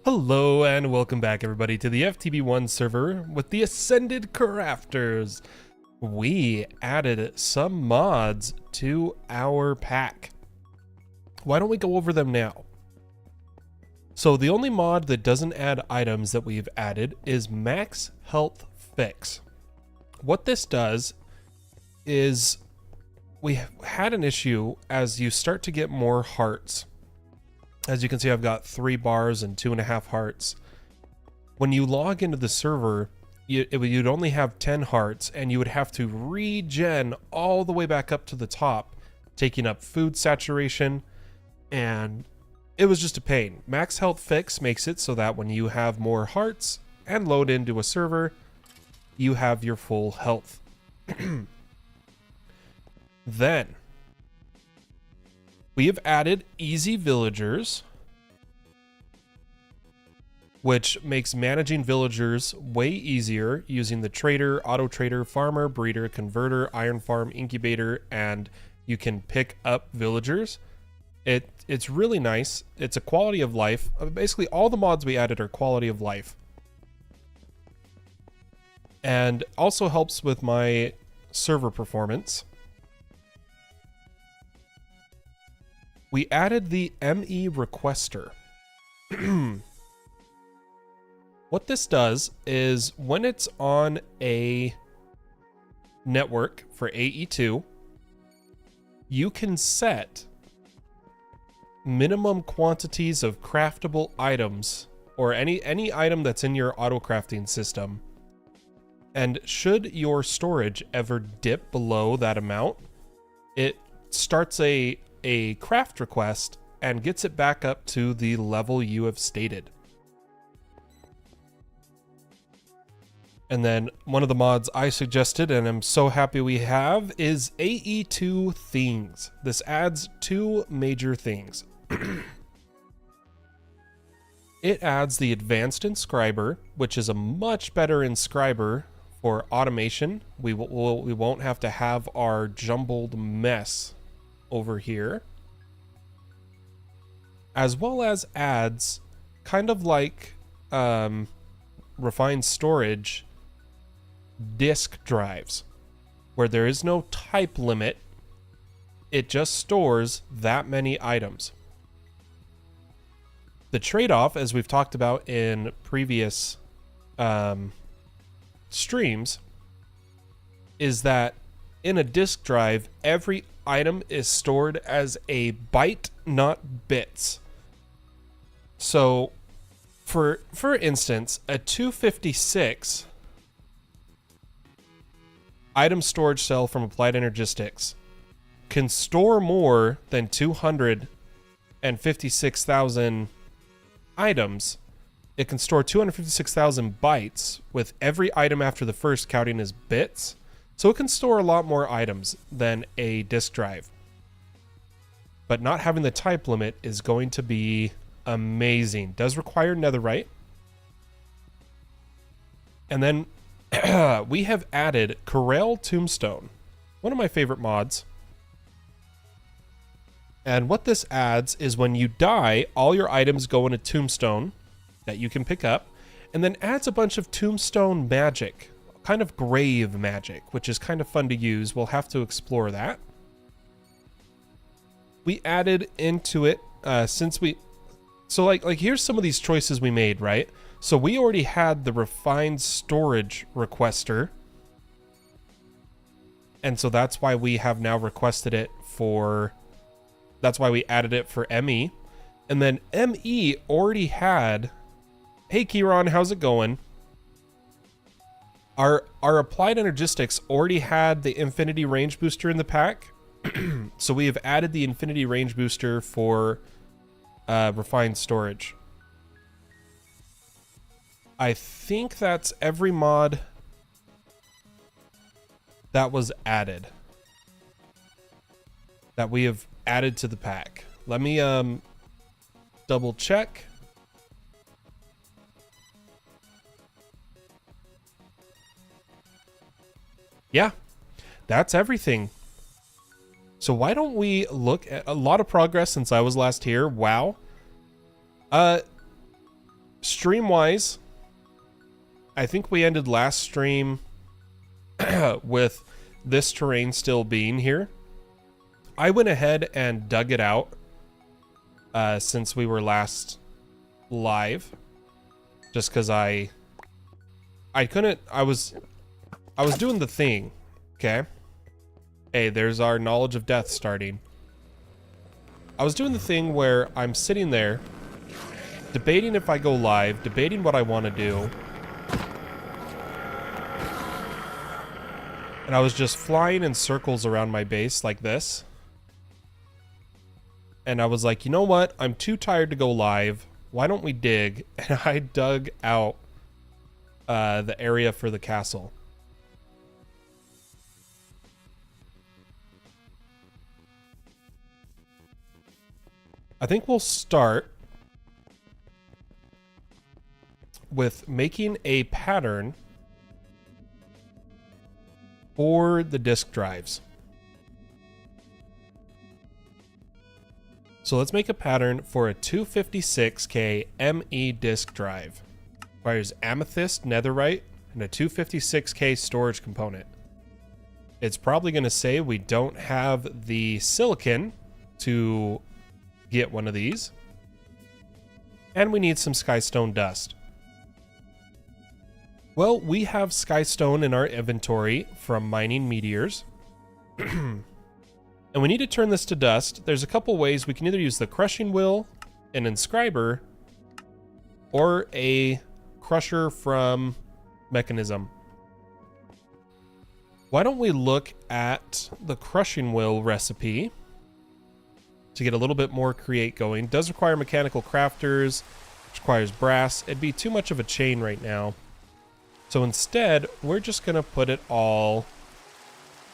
Hello and welcome back everybody to the FTB One server with the Ascended Crafters. We added some mods to our pack. Why don't we go over them now? So the only mod that doesn't add items that we've added is Max Health Fix. What this does is we had an issue as you start to get more hearts. As you can see, I've got 3 bars and 2.5 hearts. When you log into the server, you'd only have 10 hearts, and you would have to regen all the way back up to the top, taking up food saturation, and it was just a pain. Max Health Fix makes it so that when you have more hearts and load into a server, you have your full health. Then we have added Easy Villagers, which makes managing villagers way easier using the trader, auto trader, farmer, breeder, converter, iron farm, incubator, and you can pick up villagers. It's really nice. It's a quality of life. Basically, all the mods we added are quality of life. And also helps with my server performance. We added the ME requester. What this does is when it's on a network for AE2, you can set minimum quantities of craftable items or any item that's in your auto crafting system. And should your storage ever dip below that amount, it starts a craft request and gets it back up to the level you have stated. And then one of the mods I suggested, and I'm so happy we have, is AE2 Things. This adds 2 major things. It adds the Advanced Inscriber, which is a much better inscriber for automation. We won't have to have our jumbled mess over here, as well as adds kind of like refined storage disk drives where there is no type limit. It just stores that many items. The trade-off, as we've talked about in previous streams, is that in a disk drive, every item is stored as a byte, not bits. So, for instance, a 256 item storage cell from Applied Energistics can store more than 256,000 items. It can store 256,000 bytes, with every item after the first counting as bits. So it can store a lot more items than a disk drive. But not having the type limit is going to be amazing. Does require netherite. And then we have added Corral Tombstone, one of my favorite mods. And what this adds is when you die, all your items go in a tombstone that you can pick up, and then adds a bunch of tombstone magic. Kind of grave magic, which is kind of fun to use. We'll have to explore that. We added into it so here's some of these choices we made, right? So we already had the refined storage requester, and so that's why we have now requested it for, that's why we added it for ME. And then ME already had, hey Kieran, how's it going? Our Applied Energistics already had the Infinity Range Booster in the pack. So we have added the Infinity Range Booster for refined storage. I think that's every mod that was added, that we have added to the pack. Let me double check. Yeah, that's everything. So why don't we look at a lot of progress since I was last here. Wow. stream-wise, I think we ended last stream with this terrain still being here. I went ahead and dug it out since we were last live, just because I couldn't. I was doing the thing. Okay. Hey, there's our knowledge of death starting. I was doing the thing where I'm sitting there debating if I go live, debating what I want to do. And I was just flying in circles around my base like this. And I was like, you know what? I'm too tired to go live. Why don't we dig? And I dug out the area for the castle. I think we'll start with making a pattern for the disk drives. So let's make a pattern for a 256K ME disk drive. Requires amethyst, netherite, and a 256K storage component. It's probably going to say we don't have the silicon to get one of these. And we need some skystone dust. Well, we have skystone in our inventory from mining meteors. And we need to turn this to dust. There's a couple ways. We can either use the crushing wheel, an inscriber, or a crusher from mechanism. Why don't we look at the crushing wheel recipe to get a little bit more create going. It does require mechanical crafters, which requires brass. It'd be too much of a chain right now. So instead, we're just going to put it all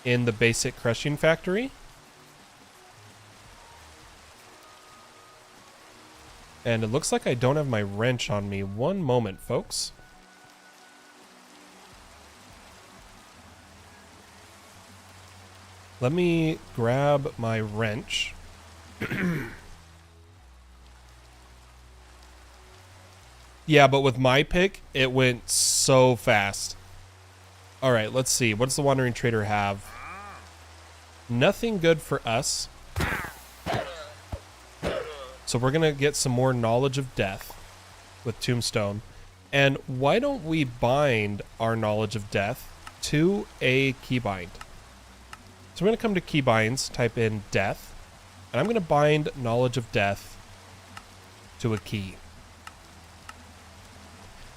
in the basic crushing factory. And it looks like I don't have my wrench on me. One moment, folks. Let me grab my wrench. Yeah, but with my pick, it went so fast. All right, let's see. What does the Wandering Trader have? Nothing good for us. So we're going to get some more knowledge of death with Tombstone. And why don't we bind our knowledge of death to a keybind? So we're going to come to keybinds, type in death. And I'm going to bind knowledge of death to a key.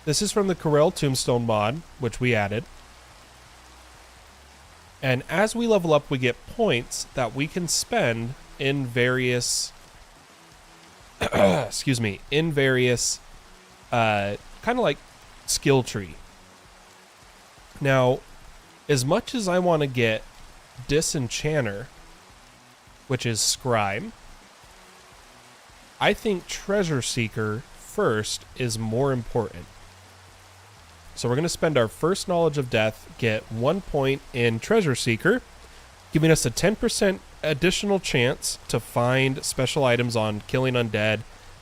This is from the Corel Tombstone mod, which we added. And as we level up, we get points that we can spend in various... excuse me, in various kind of like skill tree. Now, as much as I want to get Disenchanter, which is Scribe, I think Treasure Seeker first is more important. So we're going to spend our first knowledge of death, get 1 point in Treasure Seeker, giving us a 10% additional chance to find special items on killing undead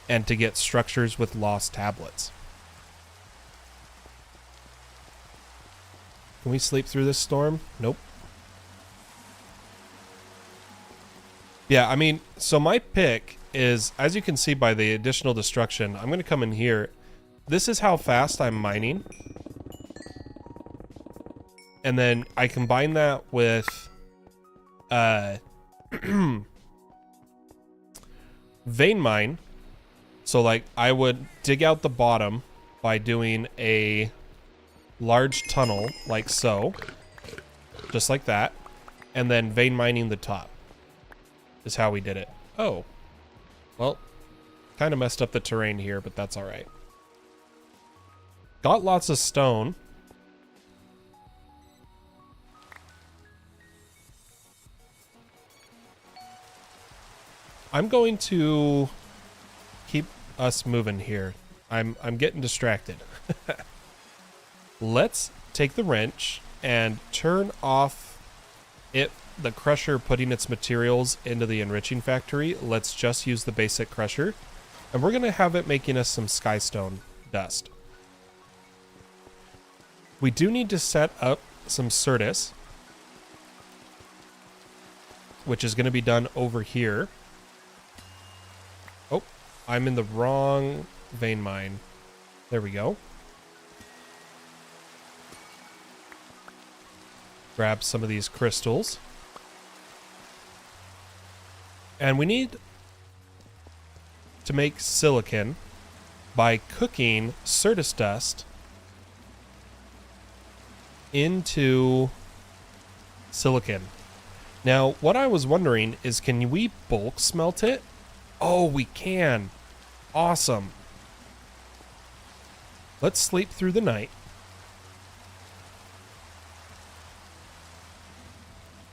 and to get structures with lost tablets. Can we sleep through this storm? Nope. Yeah, I mean, so my pick is, as you can see by the additional destruction, I'm going to come in here. This is how fast I'm mining. And then I combine that with vein mine. So like I would dig out the bottom by doing a large tunnel like so. Just like that. And then vein mining the top. Is how we did it. Oh. Well, kind of messed up the terrain here, but that's all right. Got lots of stone. I'm going to keep us moving here. I'm getting distracted. Let's take the wrench and turn off the crusher putting its materials into the enriching factory. Let's just use the basic crusher. And we're going to have it making us some skystone dust. We do need to set up some Certus, which is going to be done over here. Oh, I'm in the wrong vein mine. There we go. Grab some of these crystals. And we need to make silicon by cooking Certus dust into silicon. Now, what I was wondering is, can we bulk smelt it? Oh, we can. Awesome. Let's sleep through the night.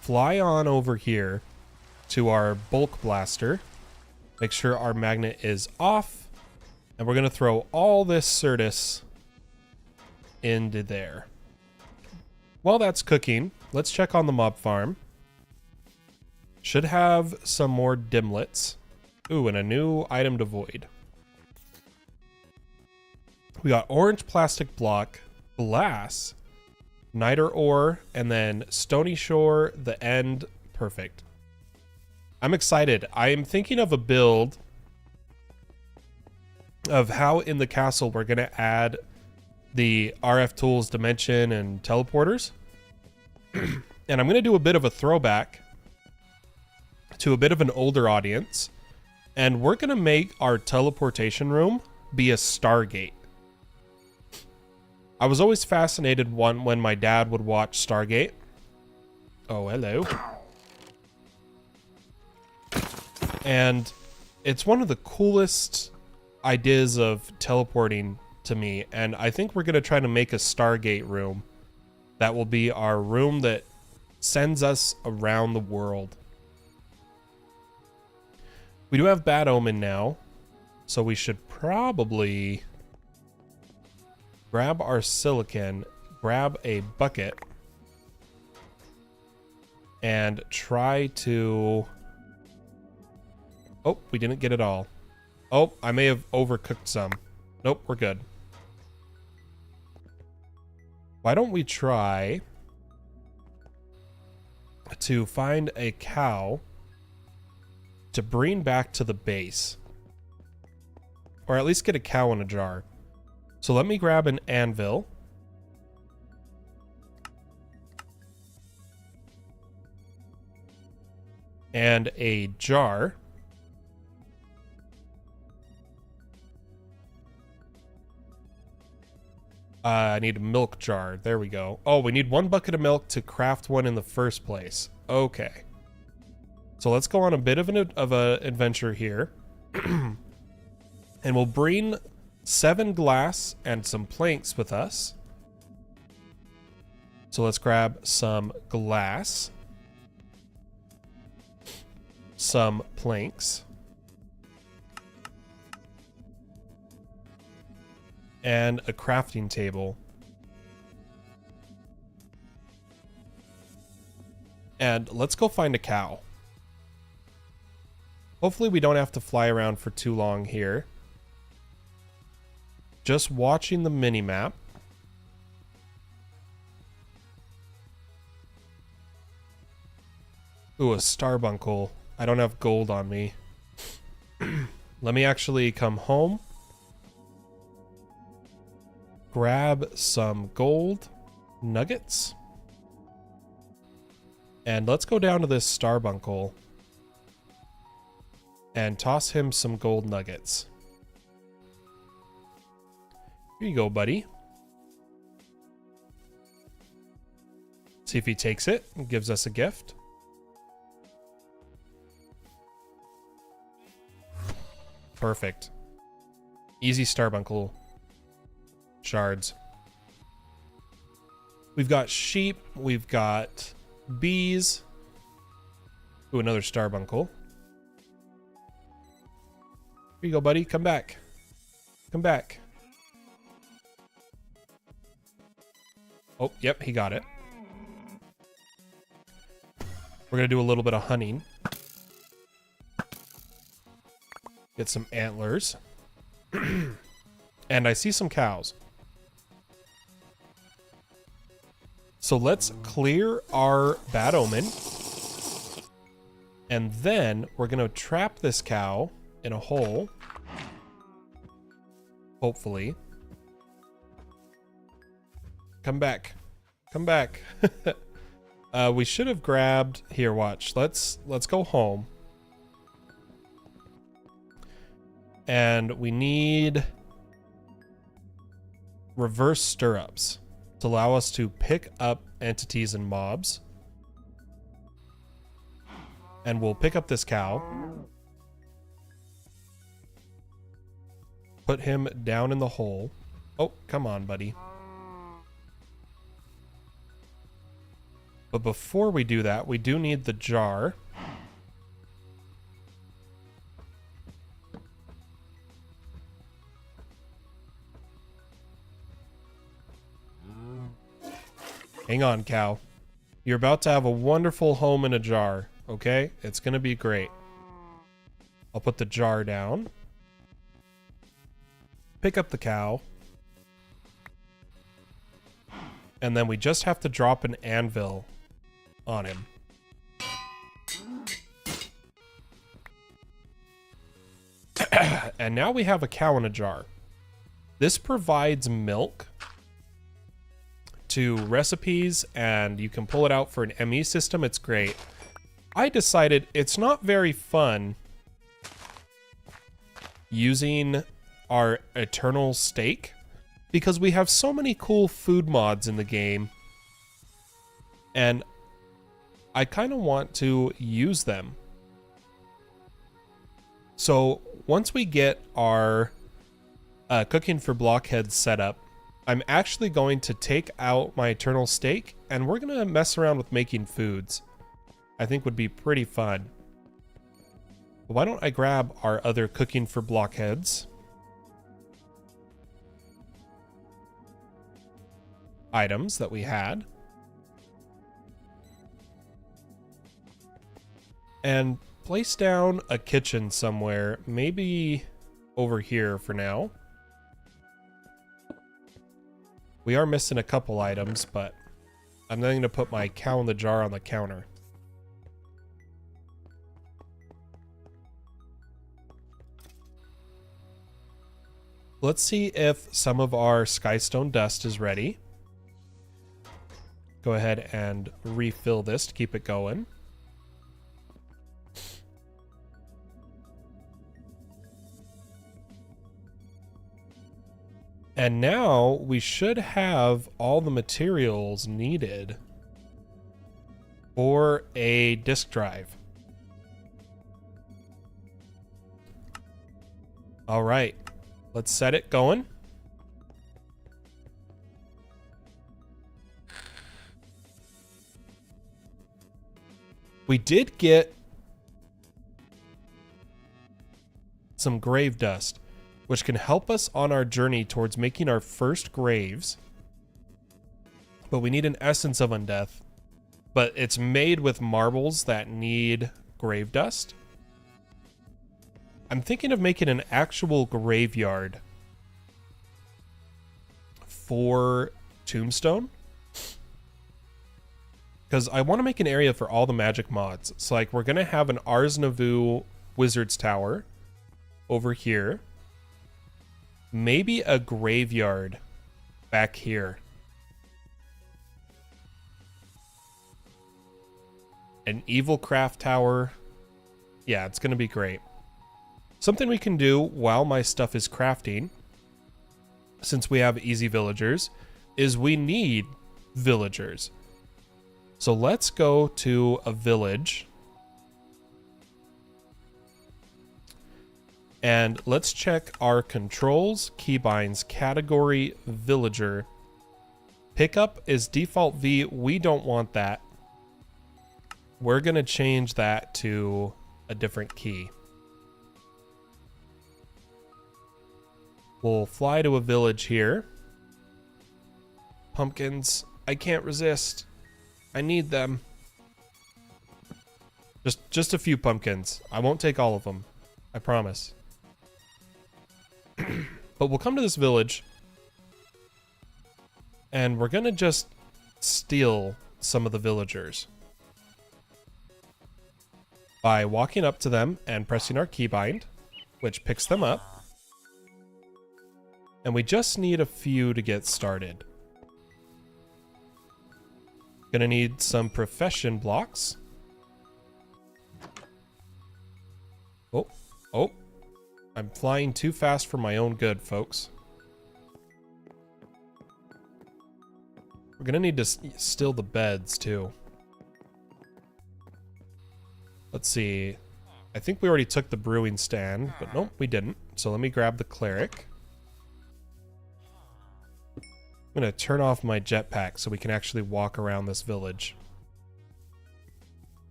Fly on over here to our bulk blaster. Make sure our magnet is off. And we're going to throw all this Certus into there. While that's cooking, let's check on the mob farm. Should have some more dimlets. Ooh, and a new item to void. We got orange plastic block, glass, niter ore, and then stony shore, the end. Perfect. I'm excited. I am thinking of a build of how in the castle we're going to add the RF tools, dimension, and teleporters. And I'm going to do a bit of a throwback to a bit of an older audience. And we're going to make our teleportation room be a Stargate. I was always fascinated when my dad would watch Stargate. Oh, hello. And it's one of the coolest ideas of teleporting to me. And I think we're going to try to make a Stargate room that will be our room that sends us around the world. We do have Bad Omen now, so we should probably grab our silicon, grab a bucket, and try to... Oh, we didn't get it all. Oh, I may have overcooked some. Nope, we're good. Why don't we try to find a cow to bring back to the base? Or at least get a cow in a jar. So let me grab an anvil. And a jar. I need a milk jar. There we go. Oh, we need 1 bucket of milk to craft one in the first place. Okay. So let's go on a bit of an adventure here. And we'll bring 7 glass and some planks with us. So let's grab some glass, some planks, and a crafting table. And let's go find a cow. Hopefully we don't have to fly around for too long here. Just watching the mini-map. Ooh, a starbuncle. I don't have gold on me. Let me actually come home. Grab some gold nuggets. And let's go down to this starbuncle and toss him some gold nuggets. Here you go, buddy. See if he takes it and gives us a gift. Perfect. Easy starbuncle shards. We've got sheep. We've got bees. Ooh, another starbuncle. Here you go, buddy. Come back. Come back. Oh, yep, he got it. We're going to do a little bit of hunting. Get some antlers. And I see some cows. So let's clear our bad omen. And then we're going to trap this cow in a hole. Hopefully. Come back. Come back. We should have grabbed... Here, watch. Let's go home. And we need reverse stirrups to allow us to pick up entities and mobs. And we'll pick up this cow. Put him down in the hole. Oh, come on, buddy. But before we do that, we do need the jar. Hang on, cow. You're about to have a wonderful home in a jar, okay? It's gonna be great. I'll put the jar down. Pick up the cow. And then we just have to drop an anvil on him. And now we have a cow in a jar. This provides milk to recipes, and you can pull it out for an ME system. It's great. I decided it's not very fun using our eternal steak because we have so many cool food mods in the game, and I kind of want to use them. So once we get our cooking for blockheads set up, I'm actually going to take out my eternal steak, and we're going to mess around with making foods. I think would be pretty fun. But why don't I grab our other cooking for blockheads items that we had. And place down a kitchen somewhere, maybe over here for now. We are missing a couple items, but I'm then going to put my cow in the jar on the counter. Let's see if some of our skystone dust is ready. Go ahead and refill this to keep it going. And now we should have all the materials needed for a disk drive. All right, let's set it going. We did get some grave dust, which can help us on our journey towards making our first graves. But we need an essence of undeath. But it's made with marbles that need grave dust. I'm thinking of making an actual graveyard for Tombstone. Because I want to make an area for all the magic mods. So like we're going to have an Ars Navu Wizard's Tower over here. Maybe a graveyard back here. An Evil Craft Tower. Yeah, it's going to be great. Something we can do while my stuff is crafting, since we have easy villagers, is we need villagers. So let's go to a village. And let's check our controls, keybinds, category, villager. Pickup is default V. We don't want that. We're going to change that to a different key. We'll fly to a village here. Pumpkins. I can't resist. I need them. Just a few pumpkins. I won't take all of them. I promise. But But we'll come to this village. And we're going to just steal some of the villagers. By walking up to them and pressing our keybind, which picks them up. And we just need a few to get started. Gonna need some profession blocks. Oh. I'm flying too fast for my own good, folks. We're gonna need to steal the beds, too. Let's see. I think we already took the brewing stand, but nope, we didn't. So let me grab the cleric. I'm gonna turn off my jetpack so we can actually walk around this village.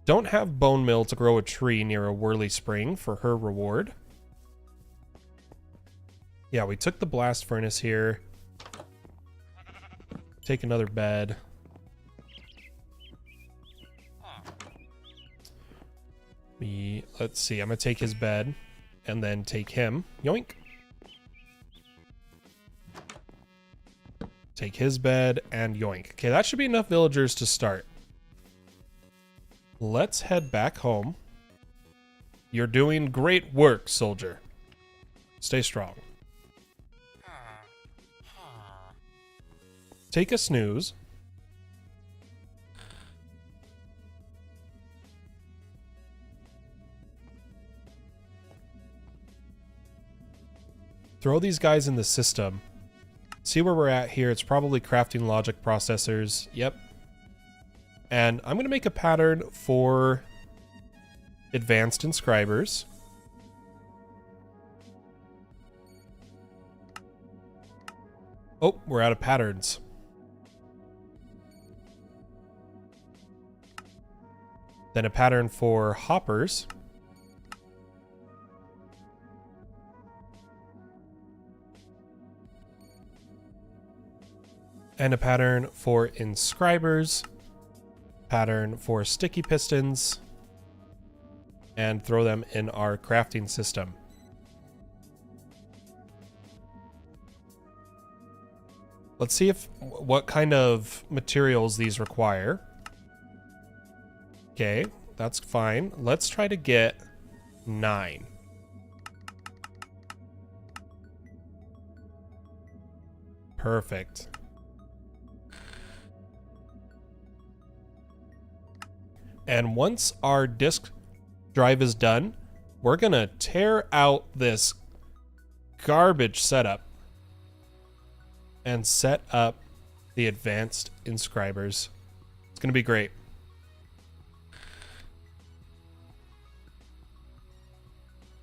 Don't have bone meal to grow a tree near a whirly spring for her reward. Yeah, we took the blast furnace here. Take another bed. Let's see, I'm gonna take his bed and then take him. Yoink. Take his bed and yoink. Okay, that should be enough villagers to start. Let's head back home. You're doing great work, soldier. Stay strong. Take a snooze. Throw these guys in the system. See where we're at here. It's probably crafting logic processors. Yep. And I'm going to make a pattern for advanced inscribers. Oh, we're out of patterns. Then a pattern for hoppers. And a pattern for inscribers. Pattern for sticky pistons. And throw them in our crafting system. Let's see what kind of materials these require. Okay, that's fine. Let's try to get 9. Perfect. And once our disk drive is done, we're gonna tear out this garbage setup and set up the advanced inscribers. It's gonna be great.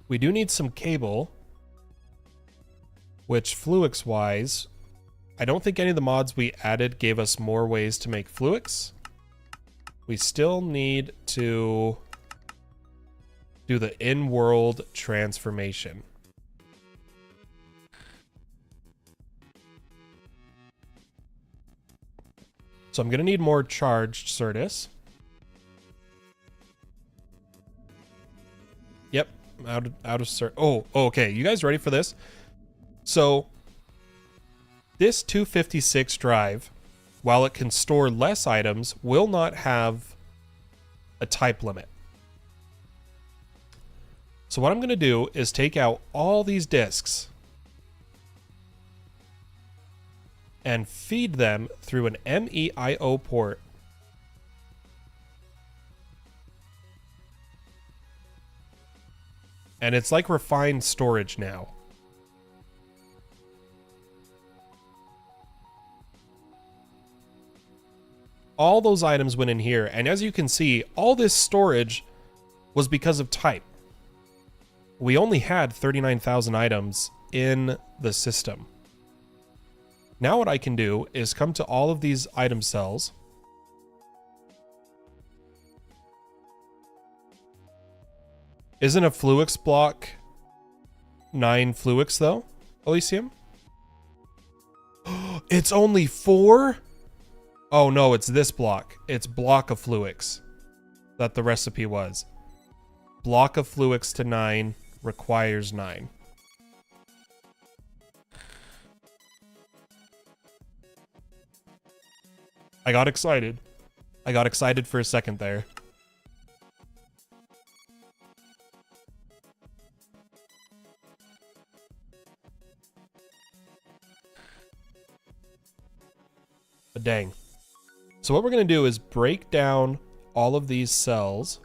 We do need some cable, which Fluix-wise, I don't think any of the mods we added gave us more ways to make Fluix. We still need to do the in-world transformation. So I'm going to need more charged Certus. Yep, out of Certus. Oh, okay. You guys ready for this? So this 256 drive, while it can store less items, will not have a type limit. So what I'm going to do is take out all these disks and feed them through an MEIO port. And it's like refined storage now. All those items went in here, and as you can see, all this storage was because of type. We only had 39,000 items in the system. Now what I can do is come to all of these item cells. Isn't a Fluix block 9 Fluix though, Elysium? It's only 4? Oh no, it's this block. It's block of Fluix that the recipe was. Block of Fluix to 9 requires 9. I got excited. I got excited for a second there. But dang. So what we're going to do is break down all of these cells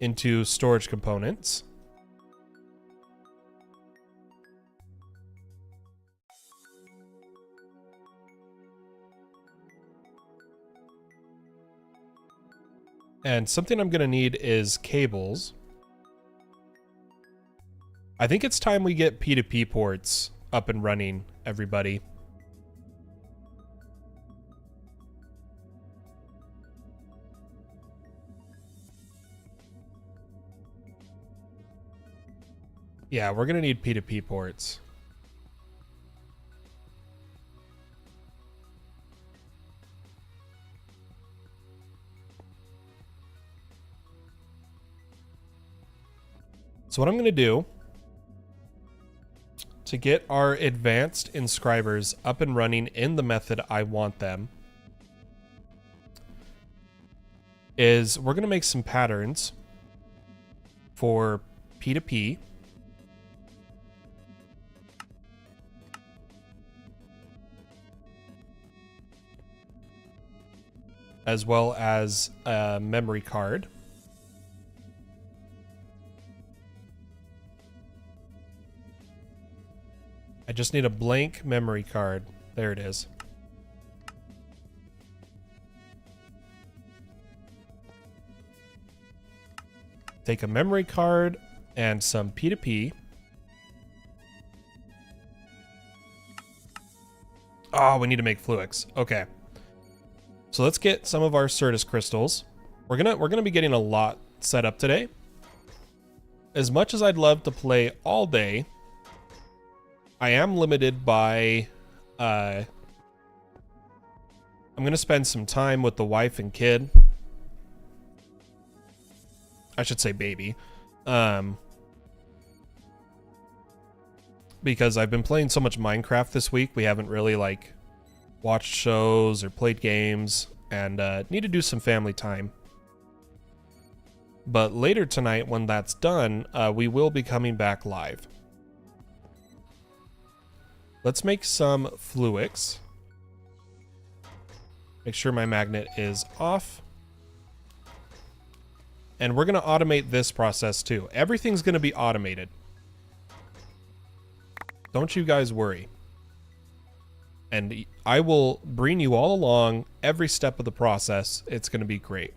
into storage components. And something I'm going to need is cables. I think it's time we get P2P ports up and running, everybody. Yeah, we're going to need P2P ports. So what I'm going to do to get our advanced inscribers up and running in the method I want them is we're going to make some patterns for P2P. As well as a memory card. I just need a blank memory card. There it is. Take a memory card and some P2P. Oh, we need to make Fluix. Okay. So let's get some of our Certus crystals. We're gonna be getting a lot set up today. As much as I'd love to play all day, I am limited by I'm gonna spend some time with the wife and kid. I should say baby. Because I've been playing so much Minecraft this week, we haven't really like watched shows or played games, and need to do some family time. But later tonight, when that's done, we will be coming back live. Let's make some Fluix. Make sure my magnet is off. And we're going to automate this process too. Everything's going to be automated. Don't you guys worry. And I will bring you all along every step of the process. It's going to be great.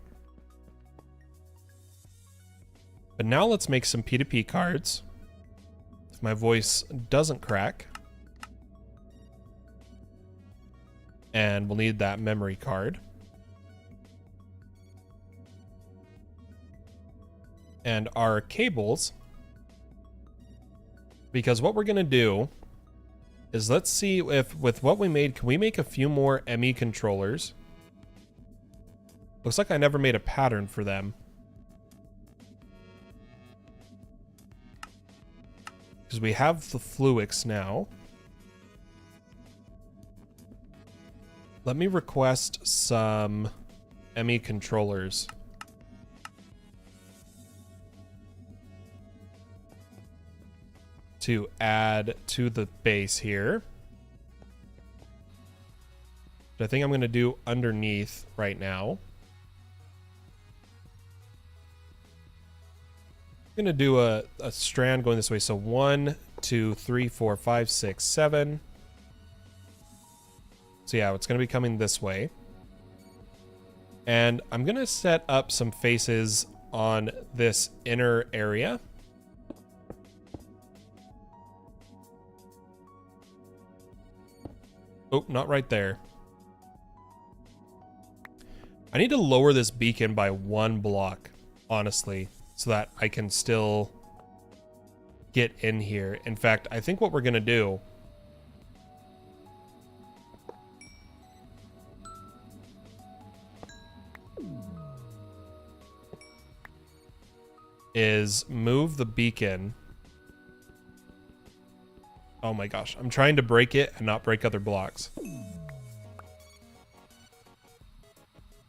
But now let's make some P2P cards. If my voice doesn't crack. And we'll need that memory card. And our cables. Because what we're going to do is let's see if with what we made, can we make a few more ME controllers? Looks like I never made a pattern for them. Because we have the Fluix now. Let me request some ME controllers. To add to the base here. Which I think I'm going to do underneath right now. I'm going to do a strand going this way. So 1, 2, 3, 4, 5, 6, 7. So yeah, it's going to be coming this way. And I'm going to set up some faces on this inner area. Oh, not right there. I need to lower this beacon by 1 block, honestly, so that I can still get in here. In fact, I think what we're going to do is move the beacon. Oh my gosh, I'm trying to break it and not break other blocks.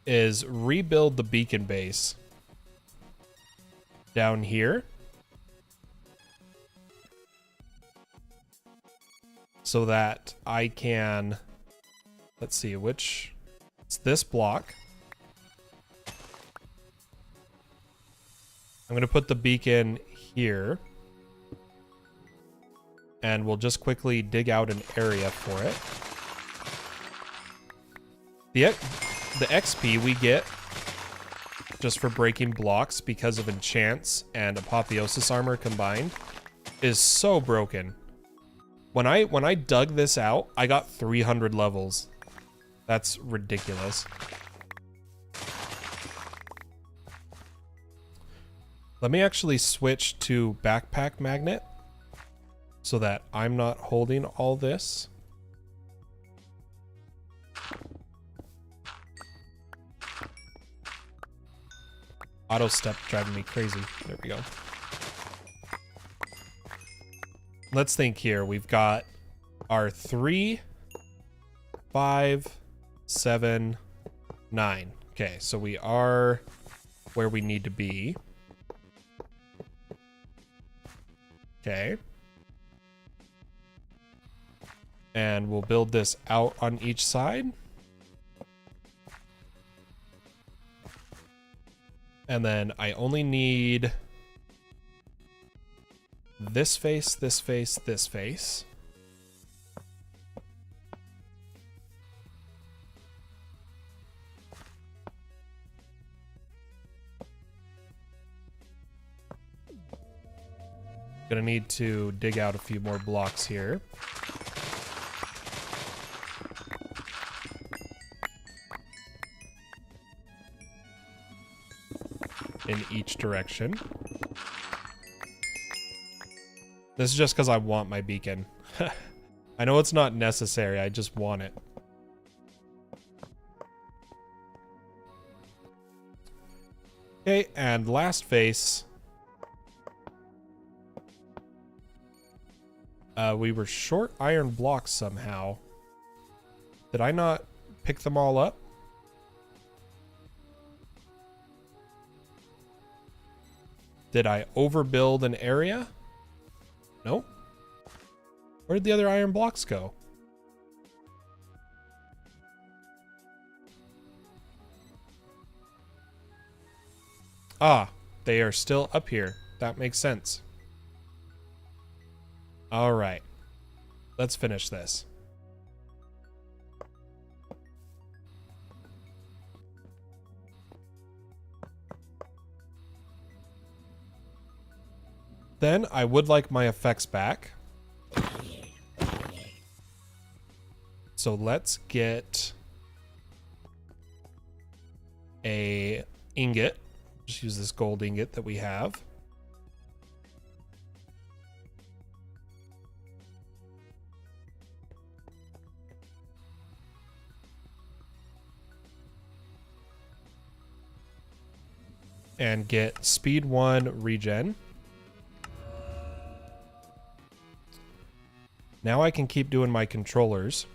is rebuild the beacon base down here. So that I can, let's see, which, it's this block. I'm going to put the beacon here. And we'll just quickly dig out an area for it. The XP we get just for breaking blocks because of enchants and apotheosis armor combined is so broken. When I dug this out, I got 300 levels. That's ridiculous. Let me actually switch to backpack magnet so that I'm not holding all this. Auto step driving me crazy. There we go. Let's think here. We've got our 3, 5, 7, 9. Okay, so we are where we need to be. Okay. And we'll build this out on each side. And then I only need this face, this face, this face. Gonna need to dig out a few more blocks here. In each direction. This is just because I want my beacon. I know it's not necessary, I just want it. Okay, and last face. We were short iron blocks somehow. Did I not pick them all up? Did I overbuild an area? Nope. Where did the other iron blocks go? Ah, they are still up here. That makes sense. All right. Let's finish this. Then I would like my effects back. So let's get a ingot. Just use this gold ingot that we have. And get speed 1 regen. Now I can keep doing my controllers.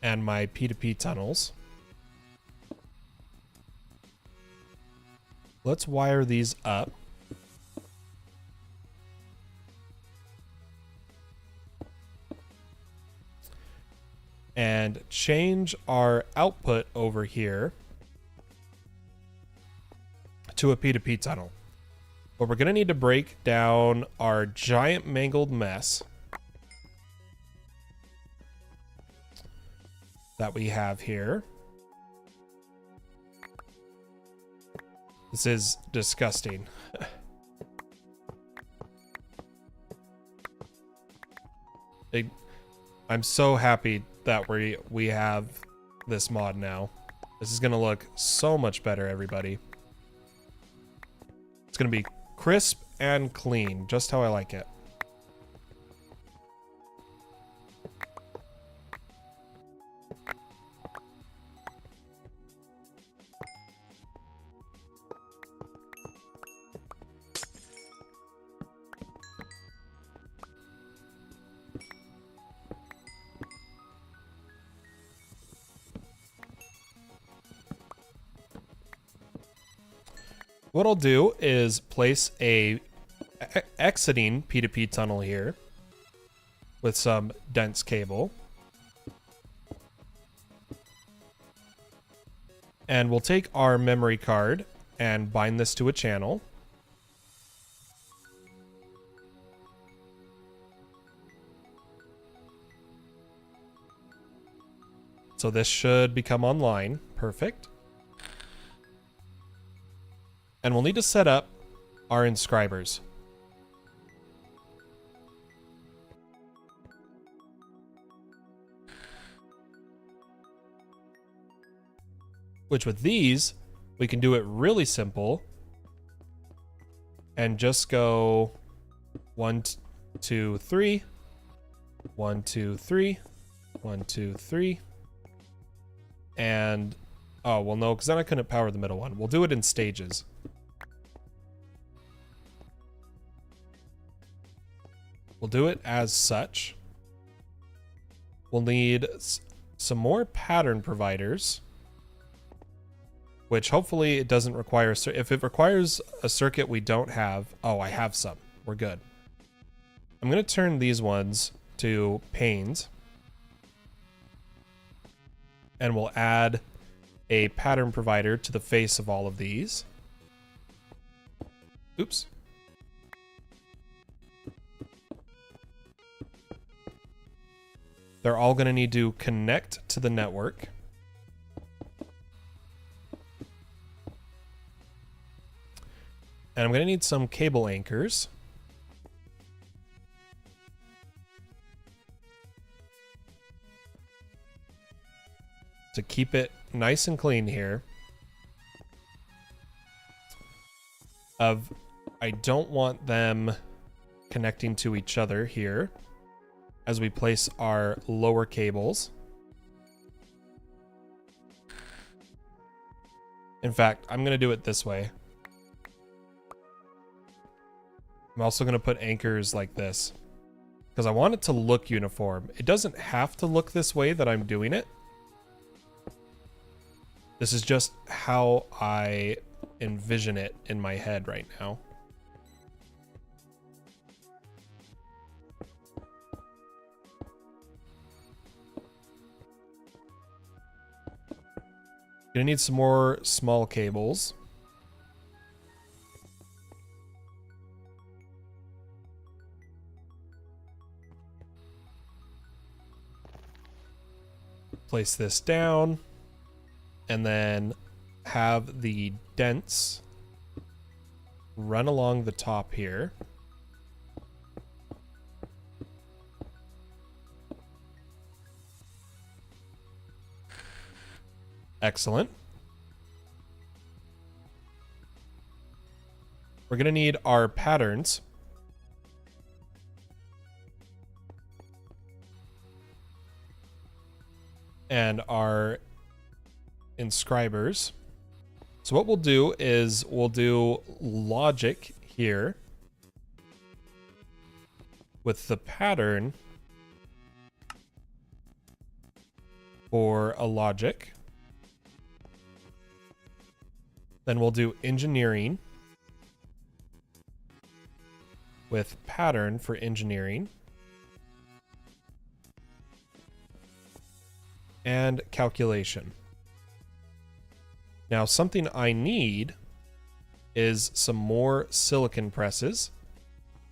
And my P2P tunnels. Let's wire these up. And change our output over here to a P2P tunnel. But we're going to need to break down our giant mangled mess that we have here. This is disgusting. I'm so happy that we have this mod now. This is gonna look so much better, everybody. It's gonna be crisp and clean, just how I like it. What I'll do is place a exiting P2P tunnel here with some dense cable. And we'll take our memory card and bind this to a channel. So this should become online. Perfect. And we'll need to set up our inscribers. Which with these, we can do it really simple and just go 1, 2, 3, 1, 2, 3, 1, 2, 3. And, oh, well, no, because then I couldn't power the middle one. We'll do it in stages. We'll do it as such. We'll need some more pattern providers, which hopefully it doesn't require. If it requires a circuit we don't have, oh, I have some. We're good. I'm going to turn these ones to panes. And we'll add a pattern provider to the face of all of these. Oops. They're all going to need to connect to the network. And I'm going to need some cable anchors. To keep it nice and clean here. I don't want them connecting to each other here as we place our lower cables. In fact, I'm going to do it this way. I'm also going to put anchors like this because I want it to look uniform. It doesn't have to look this way that I'm doing it. This is just how I envision it in my head right now. Gonna need some more small cables. Place this down. And then have the dents run along the top here. Excellent. We're going to need our patterns. And our inscribers. So what we'll do is we'll do logic here with the pattern for a logic. Then we'll do engineering with pattern for engineering. And calculation. Now, something I need is some more silicon presses.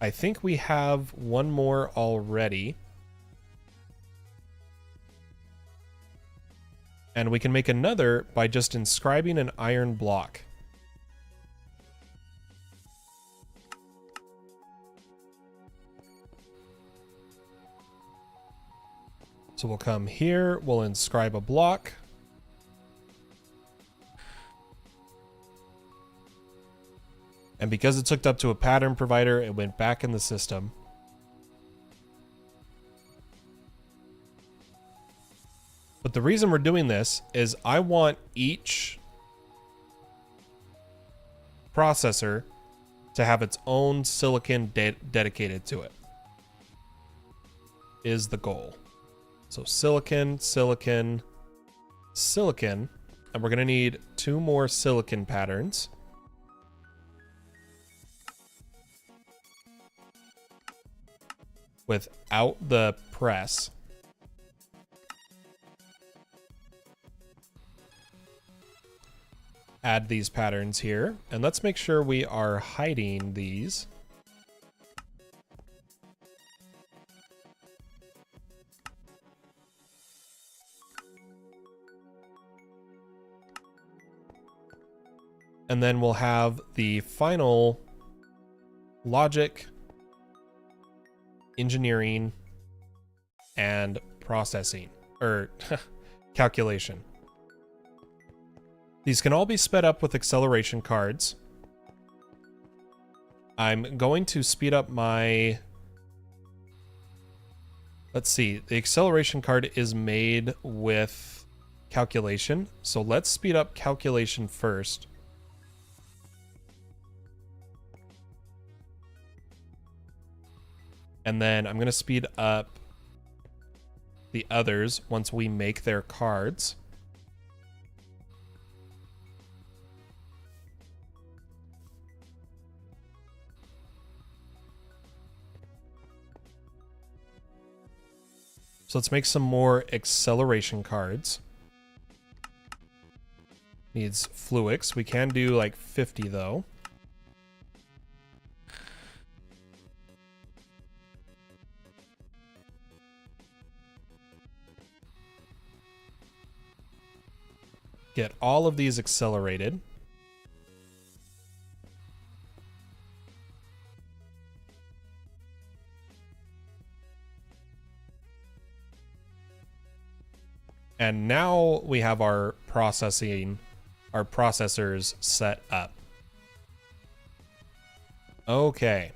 I think we have one more already. And we can make another by just inscribing an iron block. So we'll come here, we'll inscribe a block. And because it's hooked up to a pattern provider, it went back in the system. But the reason we're doing this is I want each processor to have its own silicon dedicated to it. Is the goal. So silicon, silicon, silicon, and we're going to need 2 more silicon patterns. without the press. Add these patterns here, and let's make sure we are hiding these. And then we'll have the final logic, engineering, and processing, or calculation. These can all be sped up with acceleration cards. I'm going to speed up my... Let's see, the acceleration card is made with calculation, so let's speed up calculation first. And then I'm going to speed up the others once we make their cards. So let's make some more acceleration cards. Needs Fluix. We can do like 50 though. Get all of these accelerated. And now we have our processors set up. Okay.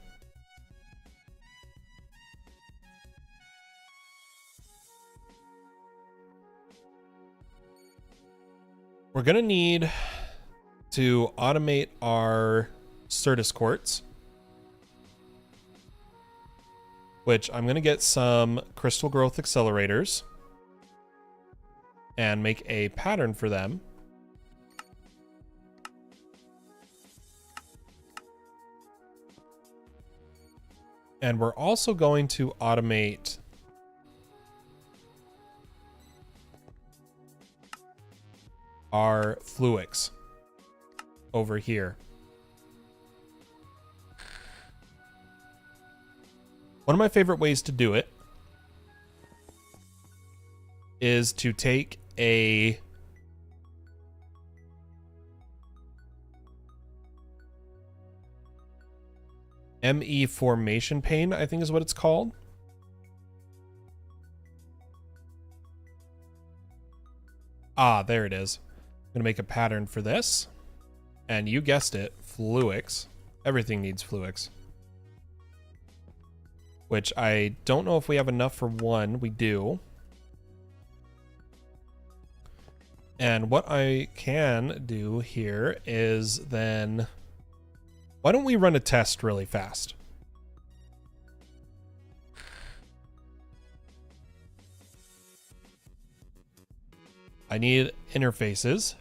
We're going to need to automate our Certus quartz, which I'm going to get some crystal growth accelerators and make a pattern for them. And we're also going to automate our Fluix over here. One of my favorite ways to do it is to take a ME formation pane, I think is what it's called. Ah, there it is. I'm going to make a pattern for this. And you guessed it, Fluix. Everything needs Fluix. Which I don't know if we have enough for one. We do. And what I can do here is then... Why don't we run a test really fast? I need interfaces.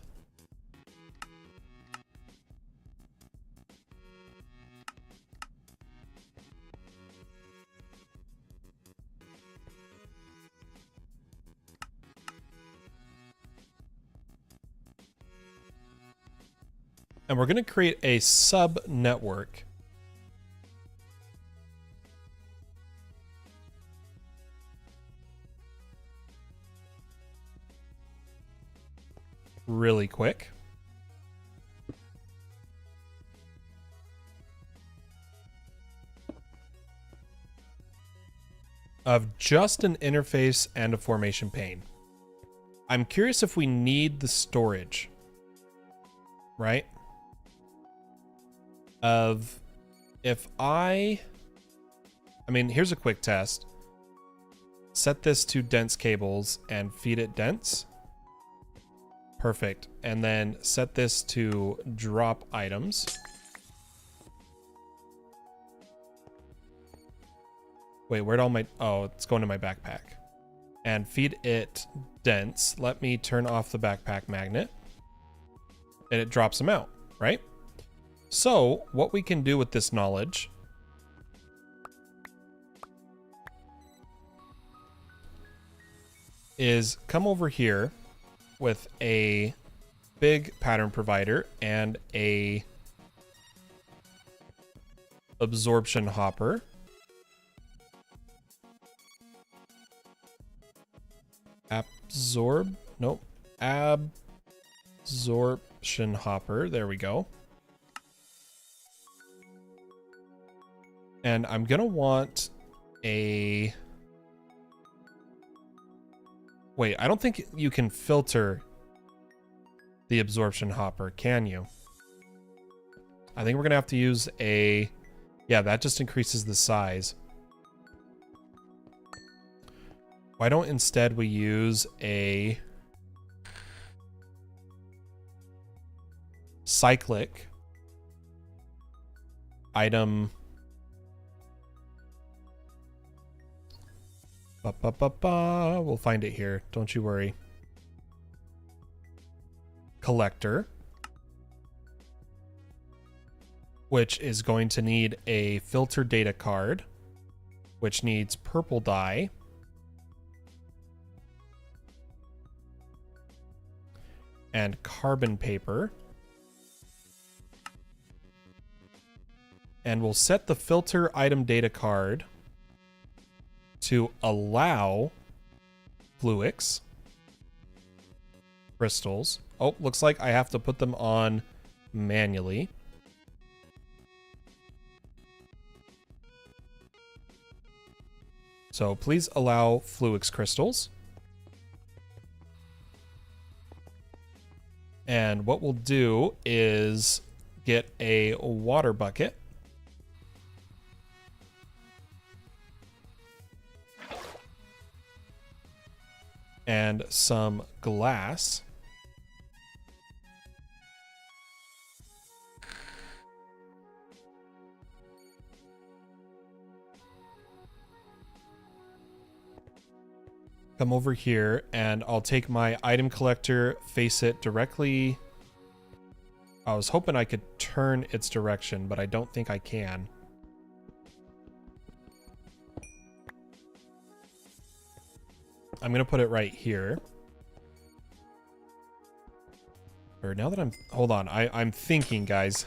And we're going to create a sub-network. Really quick. Of just an interface and a formation pane. I'm curious if we need the storage. Right? Of if I mean, here's a quick test. Set this to dense cables and feed it dense. Perfect. And then set this to drop items. Wait, where'd all my... Oh, it's going to my backpack. And feed it dense. Let me turn off the backpack magnet. And it drops them out, right? So, what we can do with this knowledge is come over here with a big pattern provider and a absorption hopper. Absorption hopper. There we go. And I'm gonna want a... Wait, I don't think you can filter the absorption hopper, can you? I think we're gonna have to use a... Yeah, that just increases the size. Why don't instead we use a cyclic item... We'll find it here. Don't you worry. Collector. Which is going to need a filter data card. Which needs purple dye. And carbon paper. And we'll set the filter item data card to allow Fluix crystals. Oh, looks like I have to put them on manually. So please allow Fluix crystals. And what we'll do is get a water bucket. And some glass. Come over here and I'll take my item collector, face it directly. I was hoping I could turn its direction, but I don't think I can. I'm going to put it right here. Or now that I'm... Hold on. I'm thinking, guys.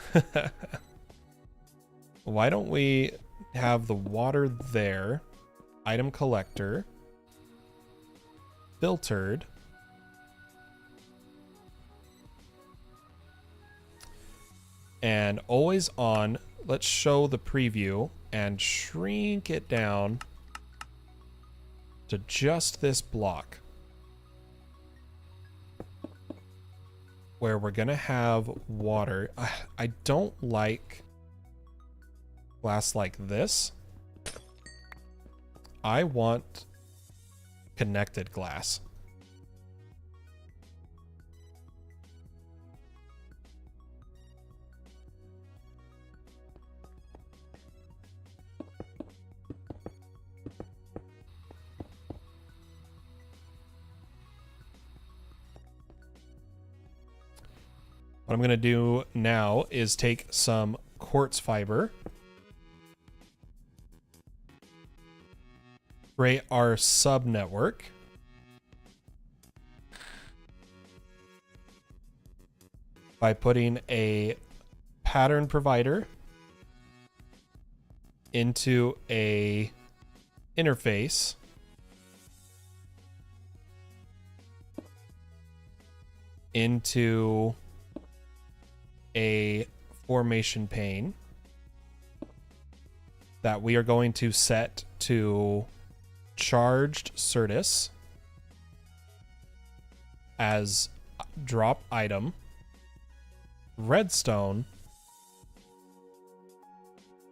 Why don't we have the water there? Item collector. Filtered. And always on. Let's show the preview and shrink it down to just this block where we're gonna have water. I don't like glass like this. I want connected glass. What I'm going to do now is take some quartz fiber, create our sub network, by putting a pattern provider into a interface into a formation pane that we are going to set to charged Certus as drop item, redstone,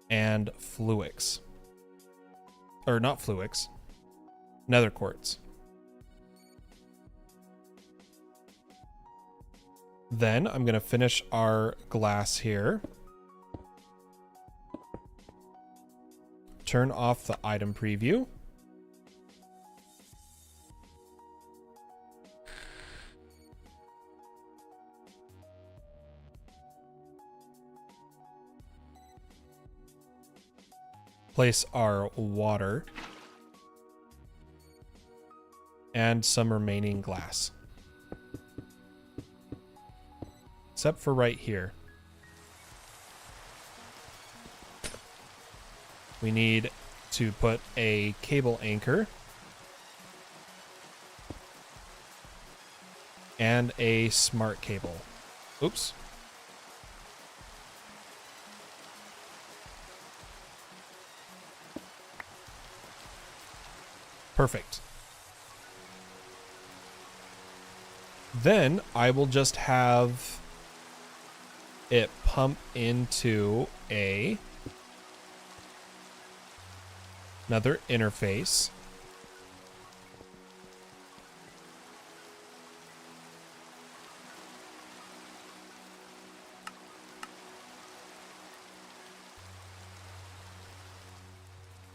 and Fluix. Or not Fluix, nether quartz. Then I'm going to finish our glass here. Turn off the item preview. Place our water. and some remaining glass. Except for right here. We need to put a cable anchor and a smart cable. Oops. Perfect. Then I will just have it pump into another interface.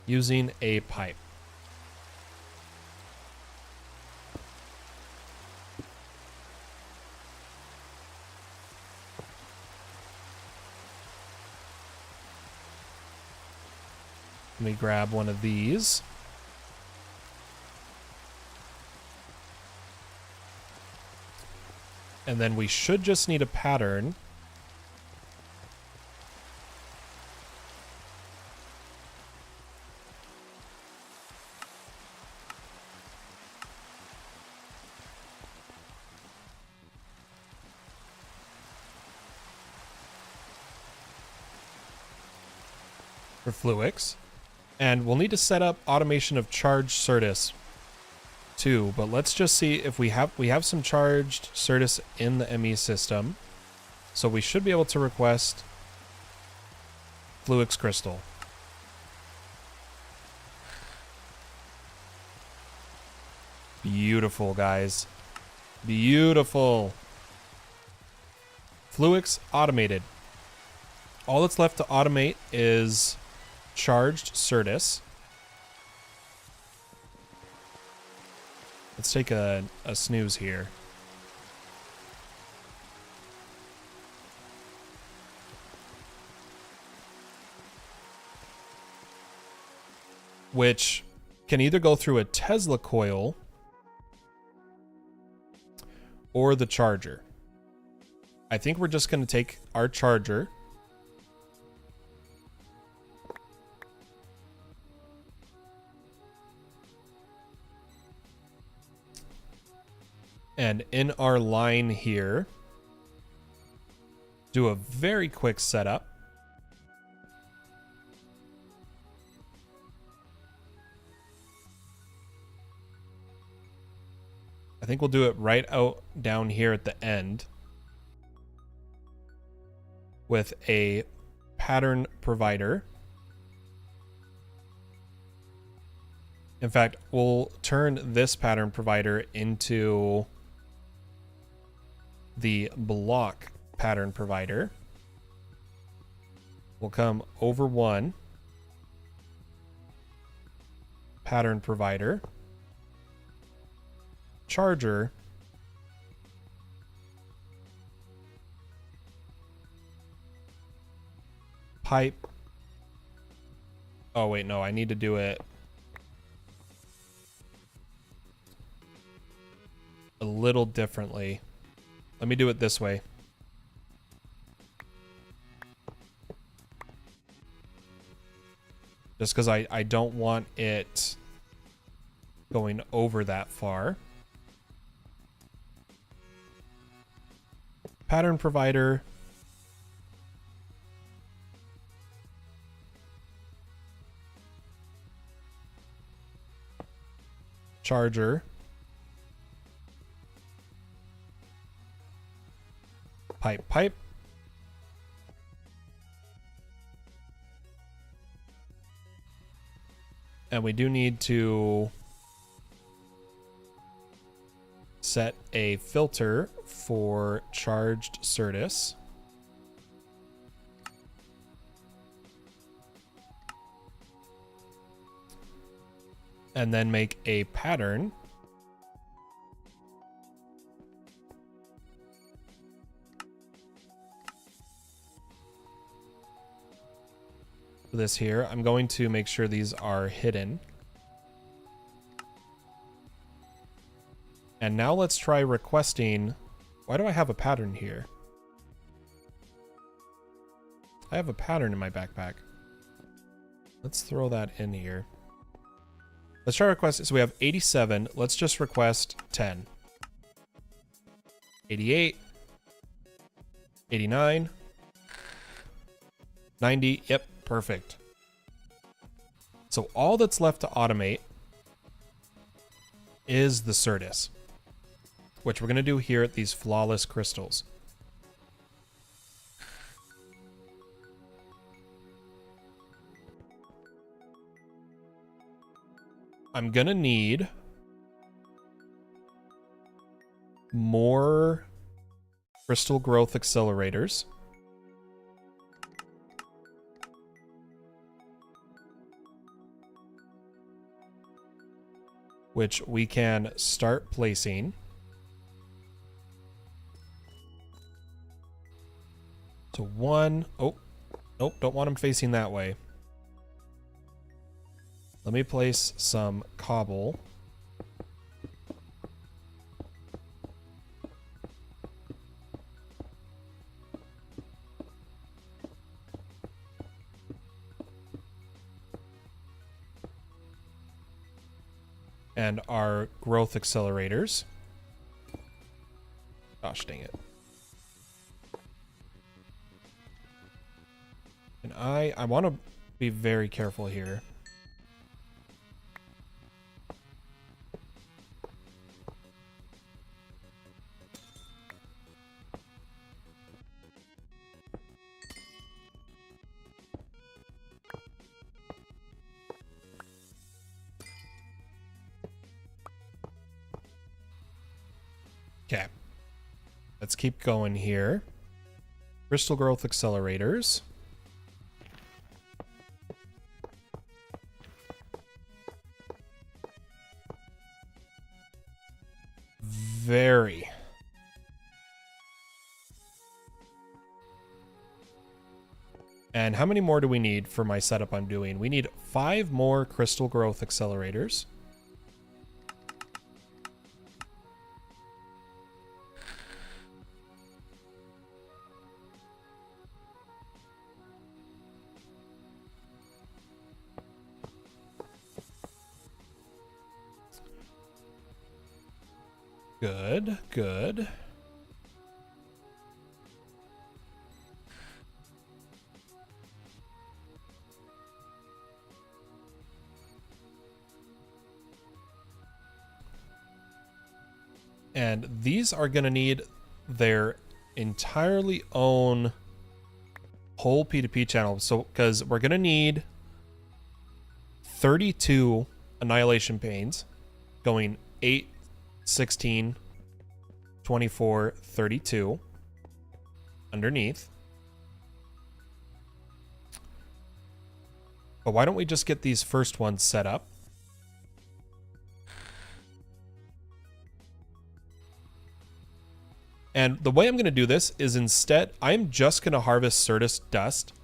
Using a pipe. Let me grab one of these. And then we should just need a pattern. For Fluix. And we'll need to set up automation of charged Certus too, but let's just see if we have some charged Certus in the ME system. So we should be able to request Fluix crystal. Beautiful, guys. Beautiful. Fluix automated. All that's left to automate is charged Certus. Let's take a snooze here. Which can either go through a Tesla coil or the charger. I think we're just going to take our charger. And in our line here, do a very quick setup. I think we'll do it right out down here at the end with a pattern provider. In fact, we'll turn this pattern provider into the block pattern provider. We'll come over one, pattern provider, charger, pipe. Oh wait, no, I need to do it a little differently. Let me do it this way. Just because I don't want it going over that far. Pattern provider. Charger. Pipe. And we do need to set a filter for charged Certus. And then make a pattern. This here, I'm going to make sure these are hidden. And now let's try requesting... Why do I have a pattern here? I have a pattern in my backpack. Let's throw that in here. Let's try request. So we have 87. Let's just request 10. 88. 89. 90. Yep, perfect. So all that's left to automate is the Certus, which we're going to do here at these flawless crystals. I'm going to need more crystal growth accelerators. Which we can start placing. So one, oh, nope, don't want them facing that way. Let me place some cobble. And our growth accelerators. Gosh dang it. And I want to be very careful here. Okay. Let's keep going here. Crystal growth accelerators. Very. And how many more do we need for my setup I'm doing? We need 5 more crystal growth accelerators. Good, good. And these are going to need their entirely own whole P2P channel. So, because we're going to need 32 annihilation panes going 8, 16, 24, 32 underneath. But why don't we just get these first ones set up? And the way I'm going to do this is instead, I'm just going to harvest Certus dust.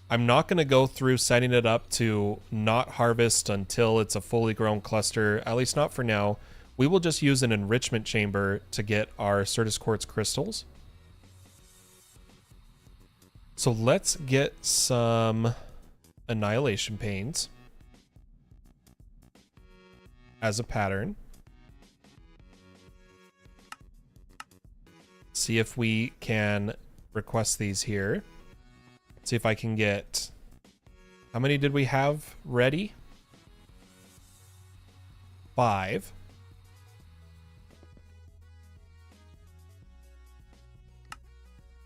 I'm not going to go through setting it up to not harvest until it's a fully grown cluster, at least not for now. We will just use an enrichment chamber to get our Certus quartz crystals. So let's get some annihilation panes as a pattern. See if we can request these here. See if I can get... How many did we have ready? 5.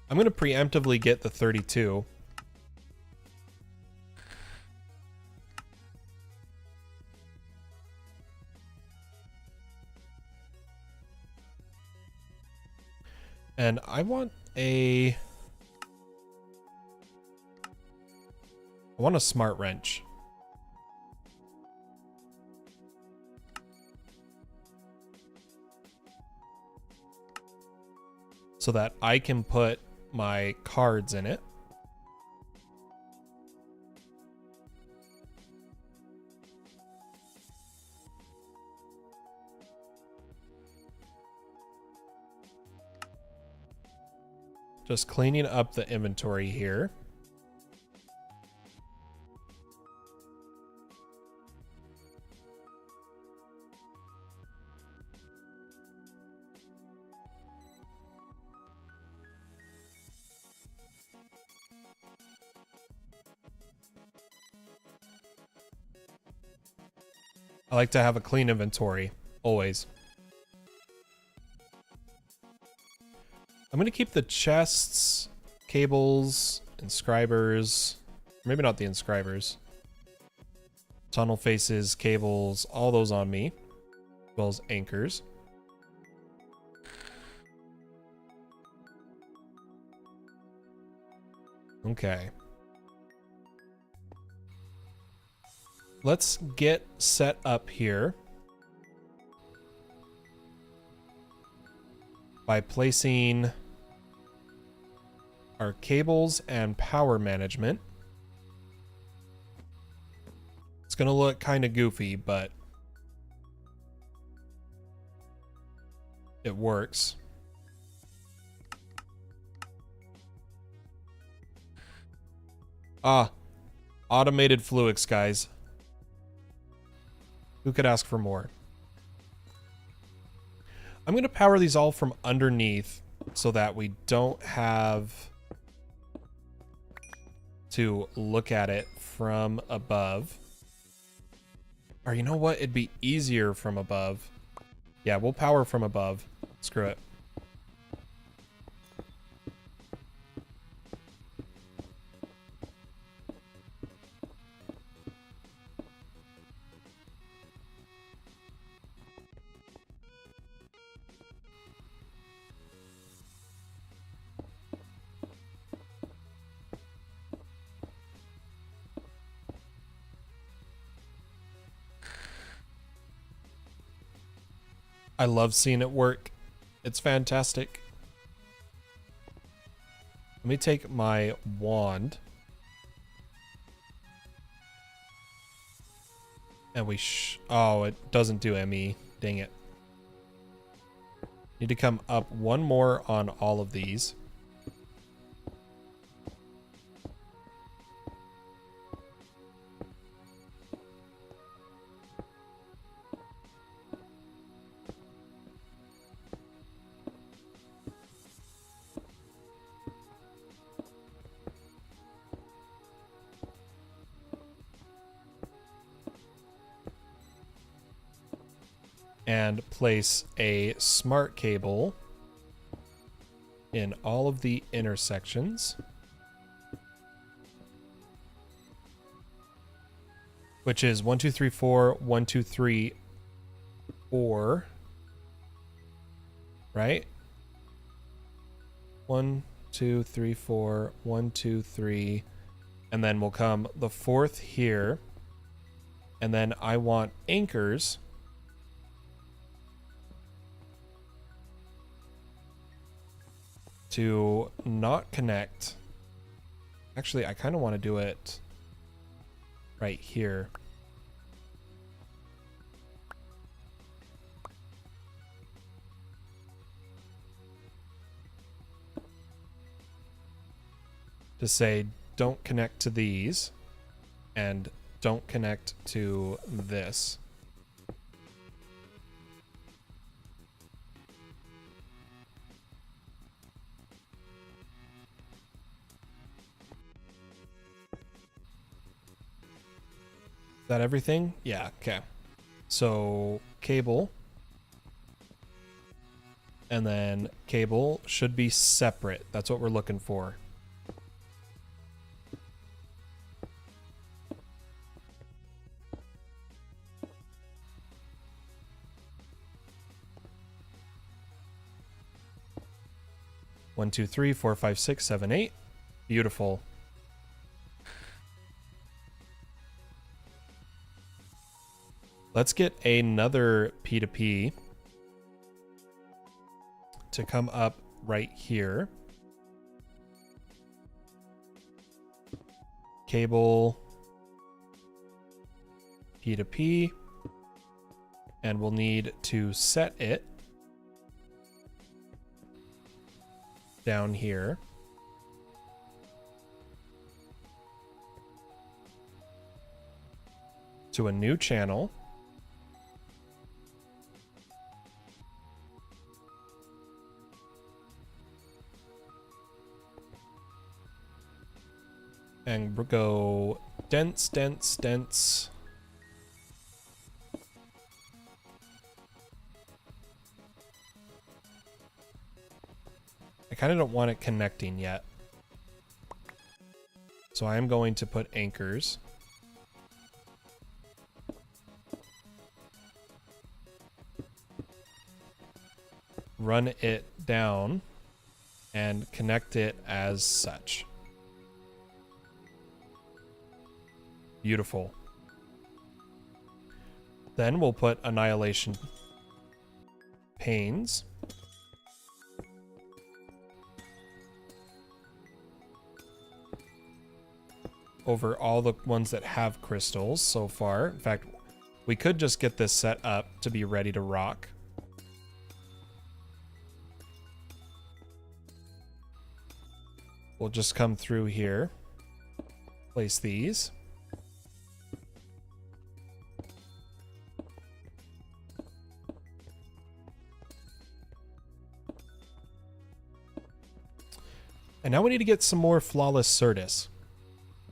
I'm going to preemptively get the 32. And I want a smart wrench. So that I can put my cards in it. Just cleaning up the inventory here. I like to have a clean inventory, always. I'm going to keep the chests, cables, inscribers, maybe not the inscribers, tunnel faces, cables, all those on me, as well as anchors. Okay. Let's get set up here by placing our cables and power management. It's gonna look kind of goofy, but it works. Ah, automated fluix, guys. Who could ask for more? I'm going to power these all from underneath so that we don't have to look at it from above. Or you know what? It'd be easier from above. Yeah, we'll power from above. Screw it. I love seeing it work. It's fantastic. Let me take my wand. And we oh, it doesn't do ME. Dang it. Need to come up one more on all of these. And place a smart cable in all of the intersections, which is 1, 2, 3, 4, 1, 2, 3, 4, right? 1, 2, 3, 4, 1, 2, 3, and then we'll come the fourth here, and then I want anchors to not connect. Actually, I kind of want to do it right here. To say, don't connect to these, and don't connect to this. Is that everything? Yeah, okay. So cable. And then cable should be separate. That's what we're looking for. One, two, three, four, five, six, seven, eight. Beautiful. Let's get another P2P to come up right here. Cable, P2P, and we'll need to set it down here. to a new channel. And we'll go dense, dense, dense. I kind of don't want it connecting yet. So I am going to put anchors. Run it down and connect it as such. Beautiful. Then we'll put annihilation panes. Over all the ones that have crystals so far. In fact, we could just get this set up to be ready to rock. We'll just come through here. Place these. And now we need to get some more flawless Certus.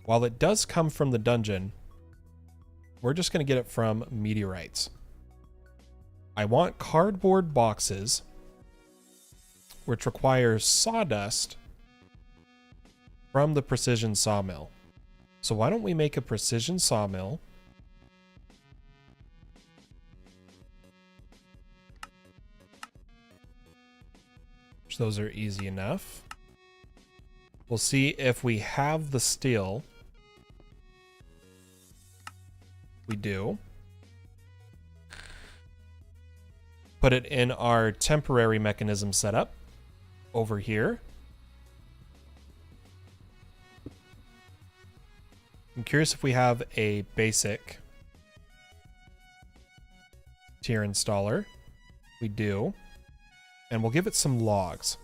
While it does come from the dungeon, we're just going to get it from meteorites. I want cardboard boxes, which requires sawdust from the precision sawmill. So why don't we make a precision sawmill? Those are easy enough. We'll see if we have the steel. We do. Put it in our temporary mechanism setup over here. I'm curious if we have a basic tier installer. We do. And we'll give it some logs.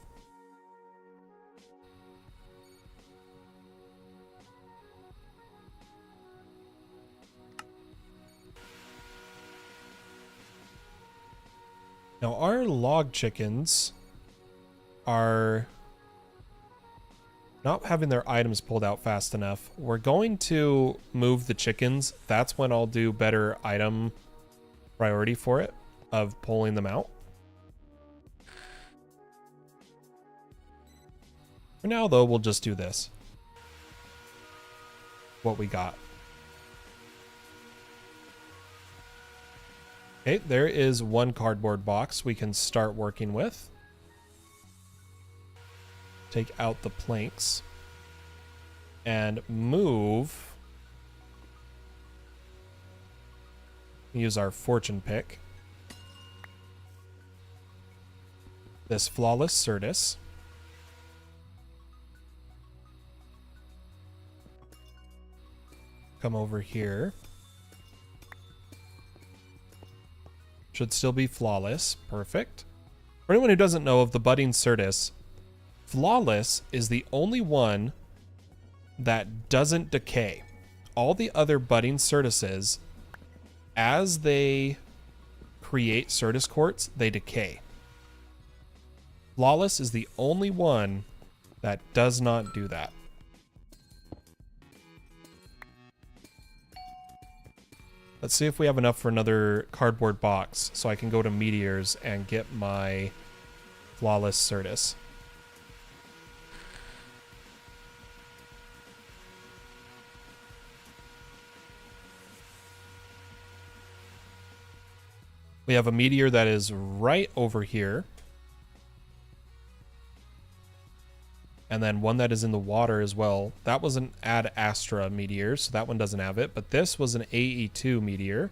Now our log chickens are not having their items pulled out fast enough. We're going to move the chickens. That's when I'll do better item priority for it of pulling them out. For now though, we'll just do this. What we got. Okay, there is one cardboard box we can start working with. Take out the planks and move. Use our fortune pick. This flawless Certus. Come over here. Should still be flawless. Perfect. For anyone who doesn't know of the budding Certus, flawless is the only one that doesn't decay. All the other budding Certuses, as they create Certus quartz, they decay. Flawless is the only one that does not do that. Let's see if we have enough for another cardboard box so I can go to meteors and get my flawless Certus. We have a meteor that is right over here. And then one that is in the water as well. That was an Ad Astra meteor, so that one doesn't have it. But this was an AE2 meteor.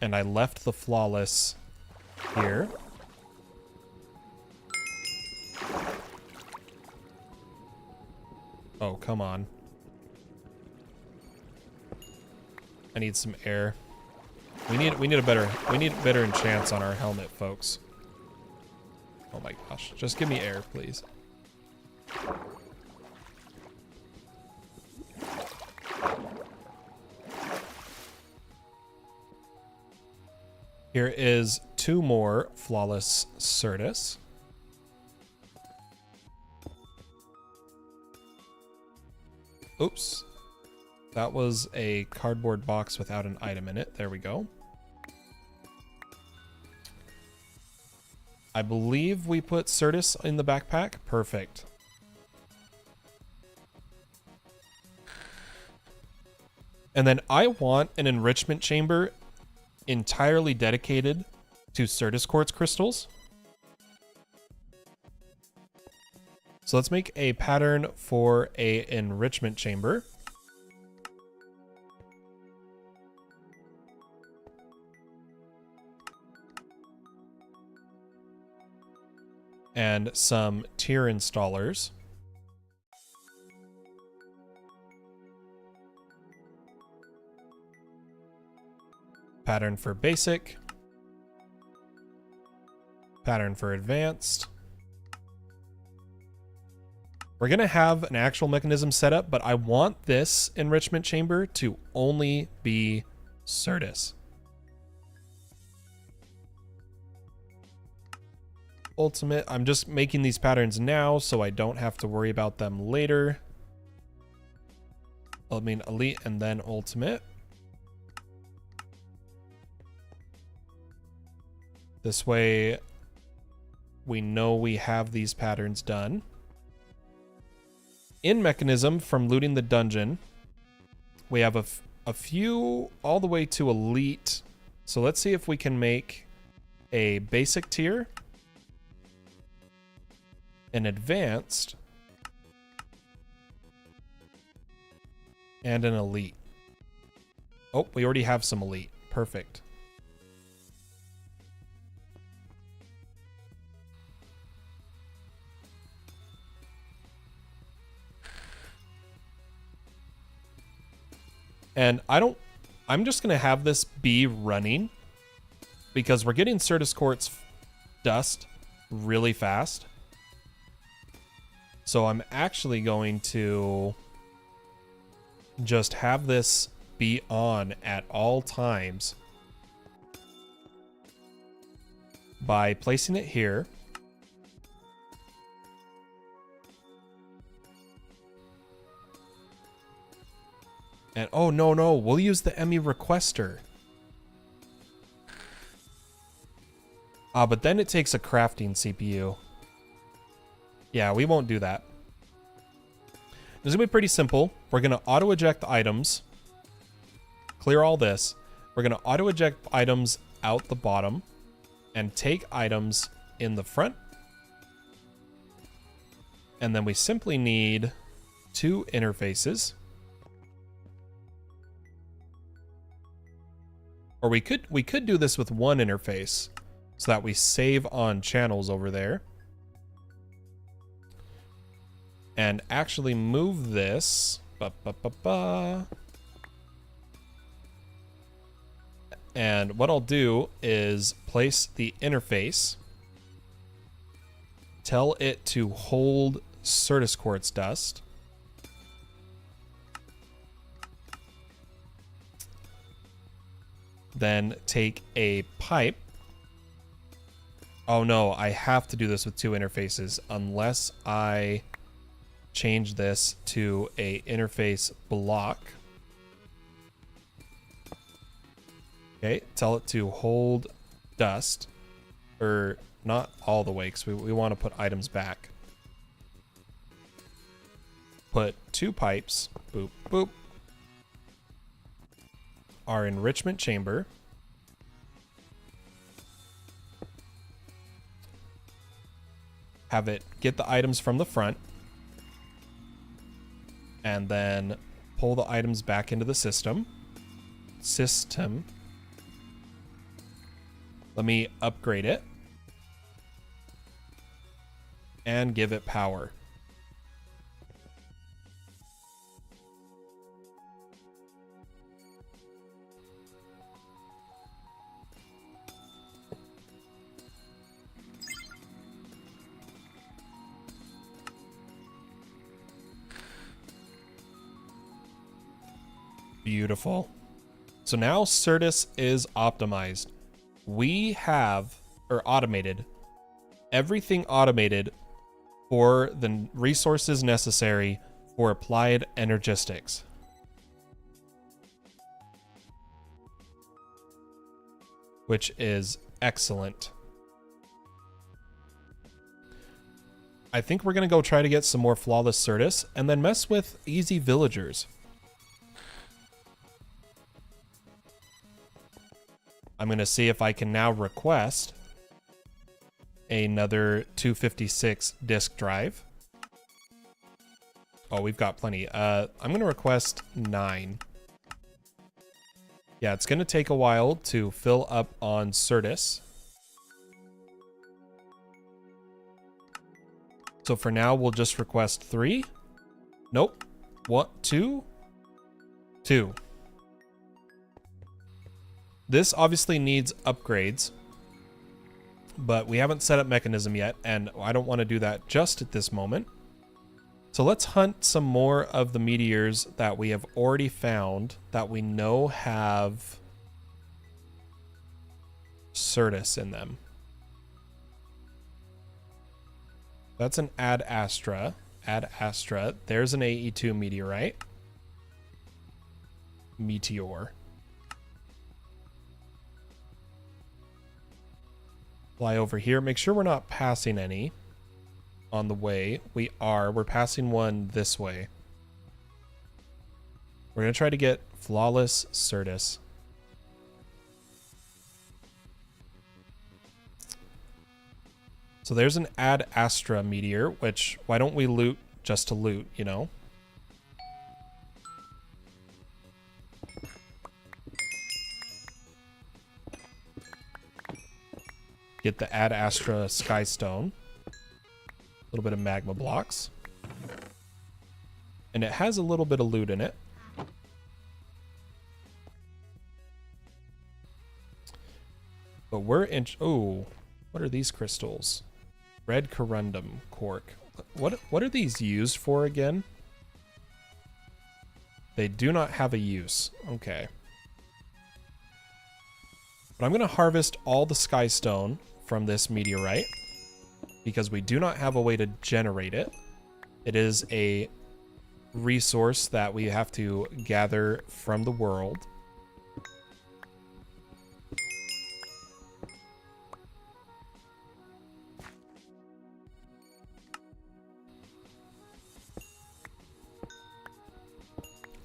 And I left the flawless here. Oh, come on. I need some air. We need better enchants on our helmet, folks. Oh my gosh. Just give me air, please. Here is 2 more Flawless Certus. Oops. That was a cardboard box without an item in it. There we go. I believe we put Certus in the backpack. Perfect. And then I want an enrichment chamber entirely dedicated to Certus quartz crystals. So let's make a pattern for a enrichment chamber. And some tier installers. Pattern for basic. Pattern for advanced. We're going to have an actual mechanism set up, but I want this enrichment chamber to only be Certus. Ultimate. I'm just making these patterns now so I don't have to worry about them later. I mean, elite and then ultimate. This way we know we have these patterns done. In mechanism from looting the dungeon, we have a few all the way to elite. So let's see if we can make a basic tier, an advanced, and an elite. Oh, we already have some elite. Perfect. And I'm just going to have this be running because we're getting Certus quartz dust really fast. So I'm actually going to just have this be on at all times by placing it here. And oh, no, we'll use the Emmy requester. But then it takes a crafting CPU. Yeah, we won't do that. This is going to be pretty simple. We're going to auto-eject items. Clear all this. We're going to auto-eject items out the bottom and take items in the front. And then we simply need 2 interfaces. Or we could do this with 1 interface so that we save on channels over there. And actually move this. And what I'll do is place the interface. Tell it to hold Certus quartz dust. Then take a pipe. Oh no, I have to do this with 2 interfaces unless I change this to a interface block. Okay, tell it to hold dust. Or not all the way, because we want to put items back. Put 2 pipes. Boop, boop. Our enrichment chamber. Have it get the items from the front. And then pull the items back into the system. Let me upgrade it. And give it power. Beautiful. So now Certus is optimized. We have, or automated, everything automated for the resources necessary for applied energistics. Which is excellent. I think we're going to go try to get some more flawless Certus and then mess with easy villagers. I'm going to see if I can now request another 256 disk drive. Oh, we've got plenty. I'm going to request 9. Yeah, it's going to take a while to fill up on Certus. So for now, we'll just request 3. Nope. What? 2? 2. This obviously needs upgrades, but we haven't set up mechanism yet, and I don't want to do that just at this moment. So let's hunt some more of the meteors that we have already found that we know have Certus in them. That's an Ad Astra. Ad Astra. There's an AE2 meteorite. Meteor. Fly over here. Make sure we're not passing any on the way. We are. We're passing one this way. We're going to try to get flawless Certus. So there's an Ad Astra meteor, which, why don't we loot just to loot, you know? Get the Ad Astra Skystone. A little bit of magma blocks. And it has a little bit of loot in it. But we're in... Oh, what are these crystals? Red corundum cork. What are these used for again? They do not have a use. Okay. But I'm going to harvest all the skystone from this meteorite because we do not have a way to generate it. It is a resource that we have to gather from the world.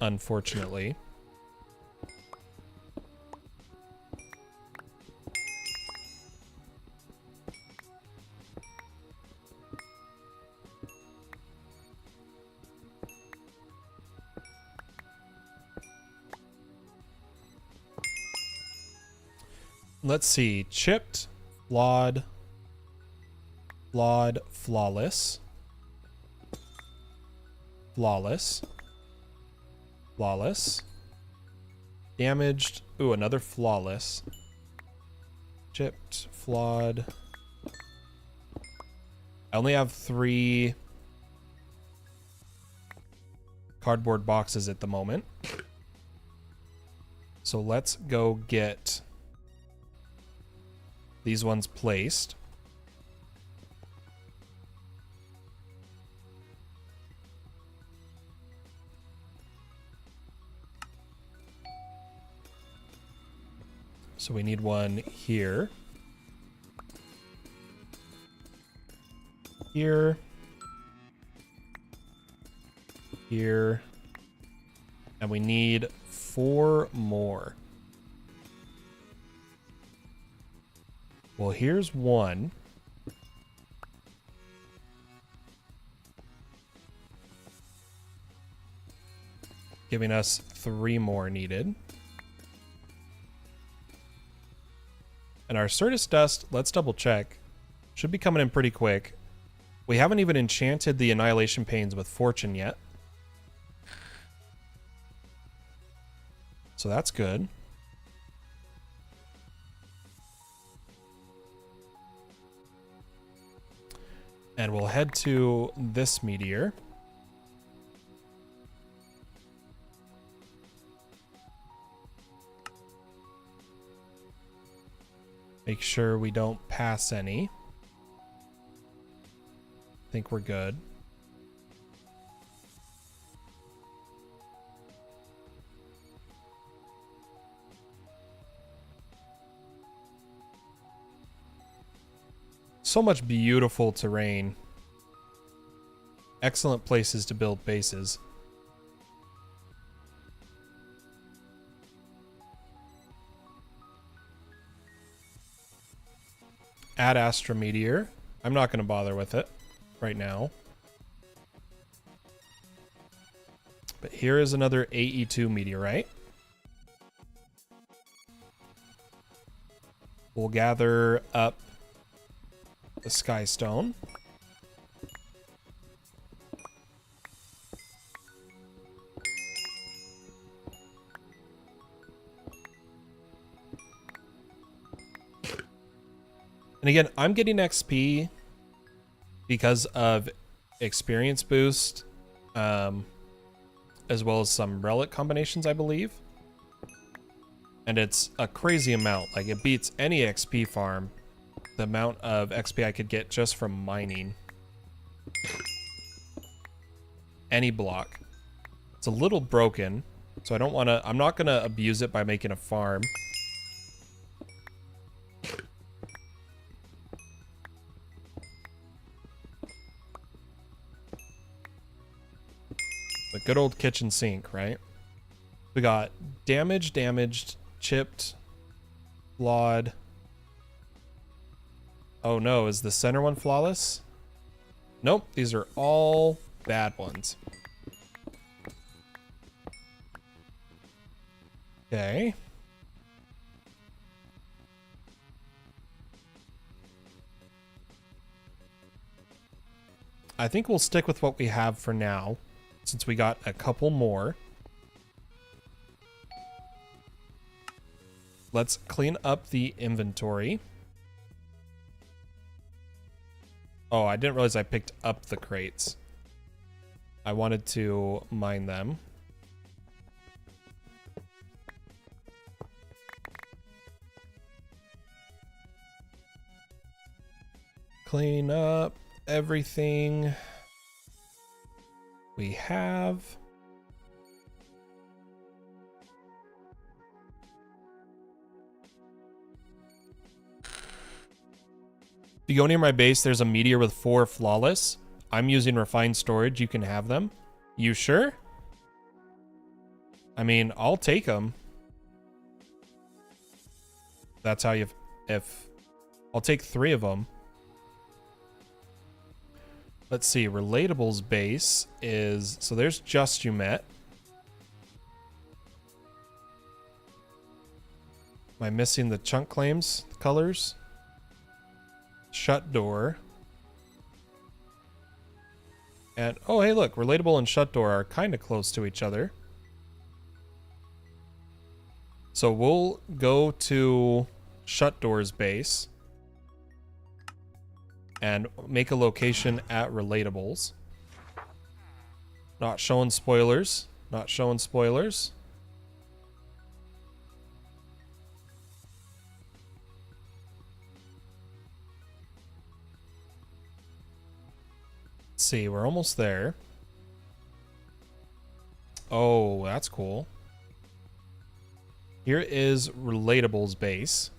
Unfortunately. Let's see. Chipped, flawed, flawless, flawless, flawless, damaged. Ooh, another flawless. Chipped, flawed. I only have 3 cardboard boxes at the moment. So let's go get these ones placed. So we need one here. Here. Here. And we need 4 more. Well, here's one. Giving us 3 more needed. And our Certus dust, let's double check. Should be coming in pretty quick. We haven't even enchanted the Annihilation Panes with Fortune yet. So that's good. And we'll head to this meteor. Make sure we don't pass any. Think we're good. So much beautiful terrain. Excellent places to build bases. Add Astrometeor. I'm not going to bother with it right now. But here is another AE2 meteorite. We'll gather up the Sky Stone. And again, I'm getting XP because of experience boost, as well as some relic combinations, I believe. And it's a crazy amount. Like, it beats any XP farm, the amount of XP I could get just from mining any block. It's a little broken, so I don't want to, I'm not going to abuse it by making a farm. The good old kitchen sink, right? We got damaged, chipped, flawed. Oh no, is the center one flawless? Nope, these are all bad ones. Okay. I think we'll stick with what we have for now, since we got a couple more. Let's clean up the inventory. Oh, I didn't realize I picked up the crates. I wanted to mine them. Clean up everything we have. If you go near my base, there's a meteor with 4 flawless. I'm using refined storage. You can have them. You sure? I mean, I'll take them. That's how you... If... I'll take 3 of them. Let's see. Relatable's base is... So there's Just You Met. Am I missing the chunk claims colors? Shut Door. And, oh, hey, look. Relatable and Shut Door are kind of close to each other. So we'll go to Shut Door's base and make a location at Relatables. Not showing spoilers. Not showing spoilers. Let's see, we're almost there. Oh, that's cool. Here is Relatable's base.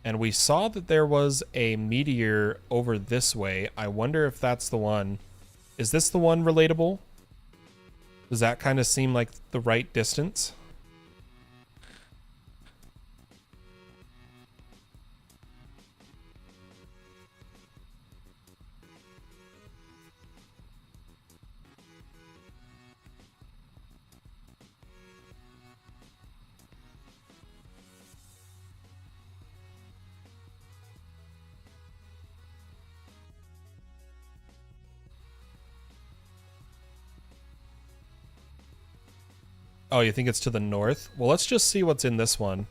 And we saw that there was a meteor over this way. I wonder if that's the one. Is this the one, Relatable? Does that kind of seem like the right distance? Oh, you think it's to the north? Well, let's just see what's in this one.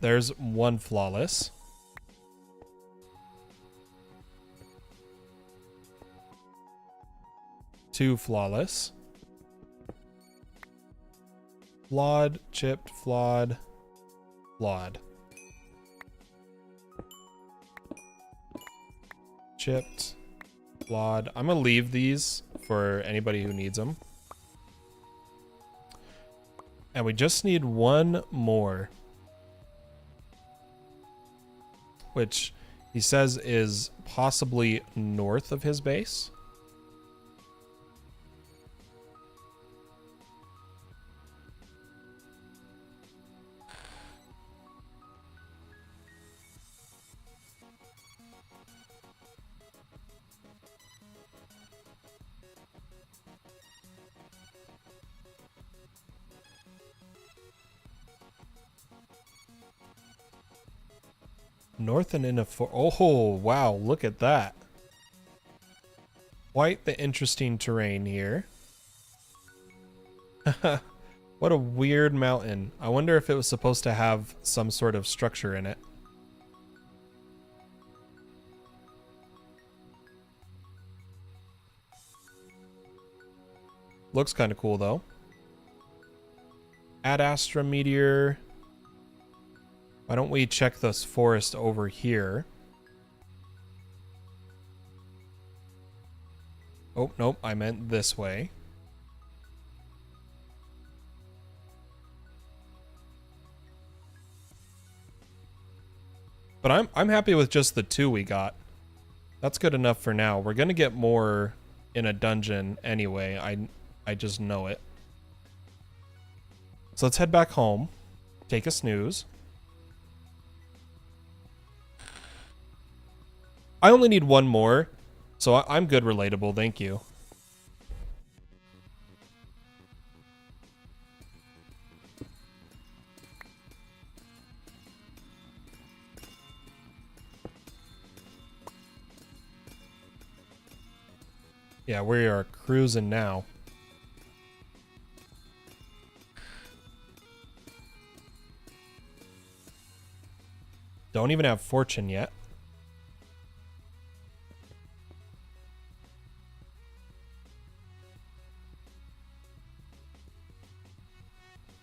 There's 1 flawless. Two flawless. Flawed, chipped, flawed, flawed. Chipped, flawed. I'm gonna leave these for anybody who needs them. And we just need one more, which he says is possibly north of his base. North and in a oh, wow, look at that. Quite the interesting terrain here. What a weird mountain. I wonder if it was supposed to have some sort of structure in it. Looks kind of cool though. Ad Astra meteor. Why don't we check this forest over here? Oh, nope, I meant this way. But I'm happy with just the 2 we got. That's good enough for now. We're gonna get more in a dungeon anyway. I just know it. So let's head back home. Take a snooze. I only need one more, so I'm good relatable, thank you. Yeah, we are cruising now. Don't even have fortune yet.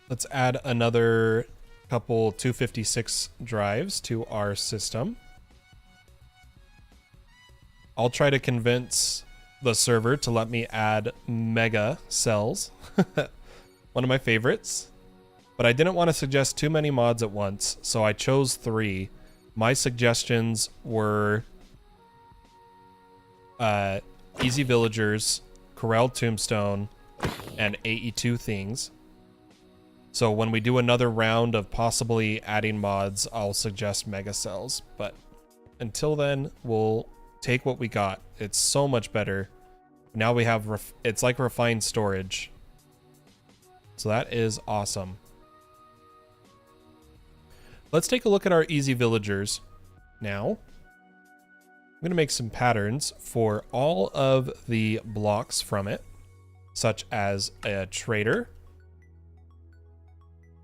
Let's add another couple 256 drives to our system. I'll try to convince the server to let me add mega cells. One of my favorites. But I didn't want to suggest too many mods at once, so I chose 3. My suggestions were Easy Villagers, Corral Tombstone, and AE2 things. So when we do another round of possibly adding mods, I'll suggest mega cells. But until then, we'll take what we got. It's so much better. Now we have, it's like refined storage. So that is awesome. Let's take a look at our easy villagers now. I'm going to make some patterns for all of the blocks from it, such as a trader,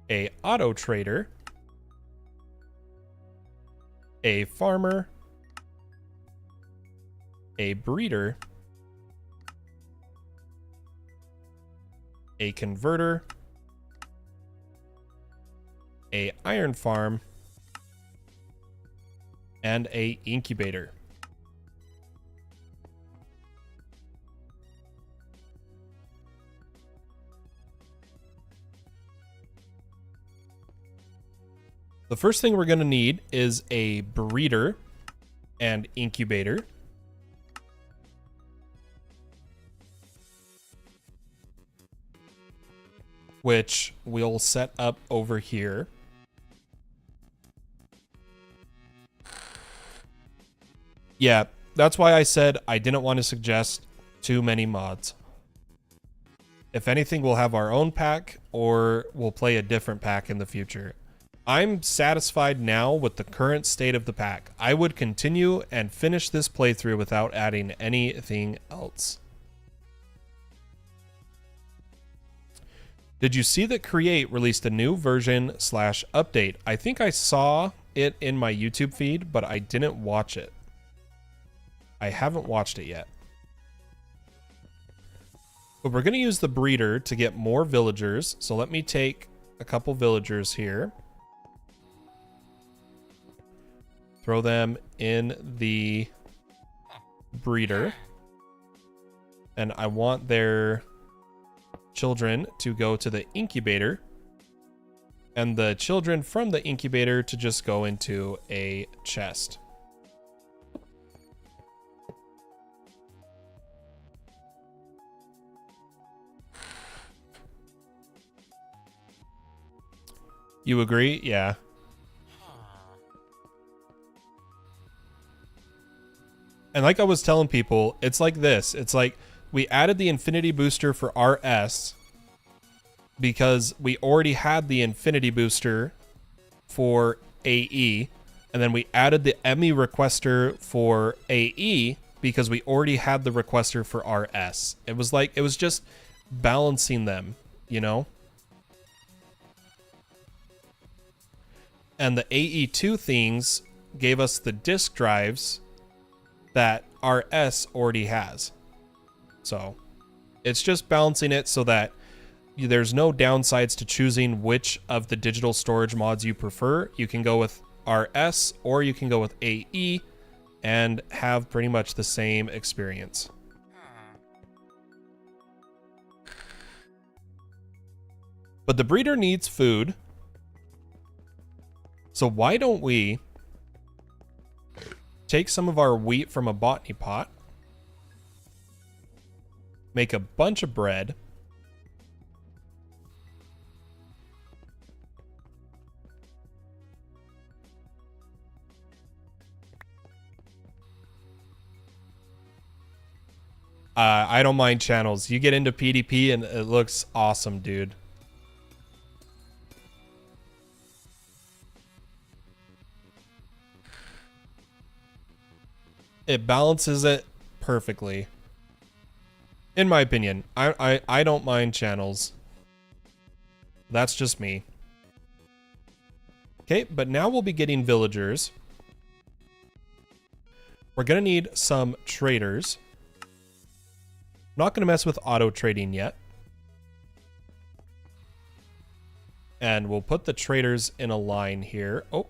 a auto trader, a farmer, a breeder, a converter, a iron farm, and a incubator. The first thing we're going to need is a breeder and incubator. Which we'll set up over here. Yeah, that's why I said I didn't want to suggest too many mods. If anything, we'll have our own pack or we'll play a different pack in the future. I'm satisfied now with the current state of the pack. I would continue and finish this playthrough without adding anything else. Did you see that Create released a new version / update? I think I saw it in my YouTube feed, but I didn't watch it. I haven't watched it yet. But we're going to use the breeder to get more villagers. So let me take a couple villagers here. Throw them in the breeder. And I want their children to go to the incubator. And the children from the incubator to just go into a chest. You agree? Yeah. And like I was telling people, it's like this. It's like we added the infinity booster for RS because we already had the infinity booster for AE. And then we added the Emmy requester for AE because we already had the requester for RS. It was like, it was just balancing them, you know? And the AE2 things gave us the disk drives that RS already has. So it's just balancing it so that there's no downsides to choosing which of the digital storage mods you prefer. You can go with RS or you can go with AE and have pretty much the same experience. But the breeder needs food. So why don't we take some of our wheat from a botany pot, make a bunch of bread, I don't mind channels. You get into PvP and it looks awesome, dude. It balances it perfectly. In my opinion, I don't mind channels. That's just me. Okay, but now we'll be getting villagers. We're gonna need some traders. Not gonna mess with auto trading yet. And we'll put the traders in a line here. Oh.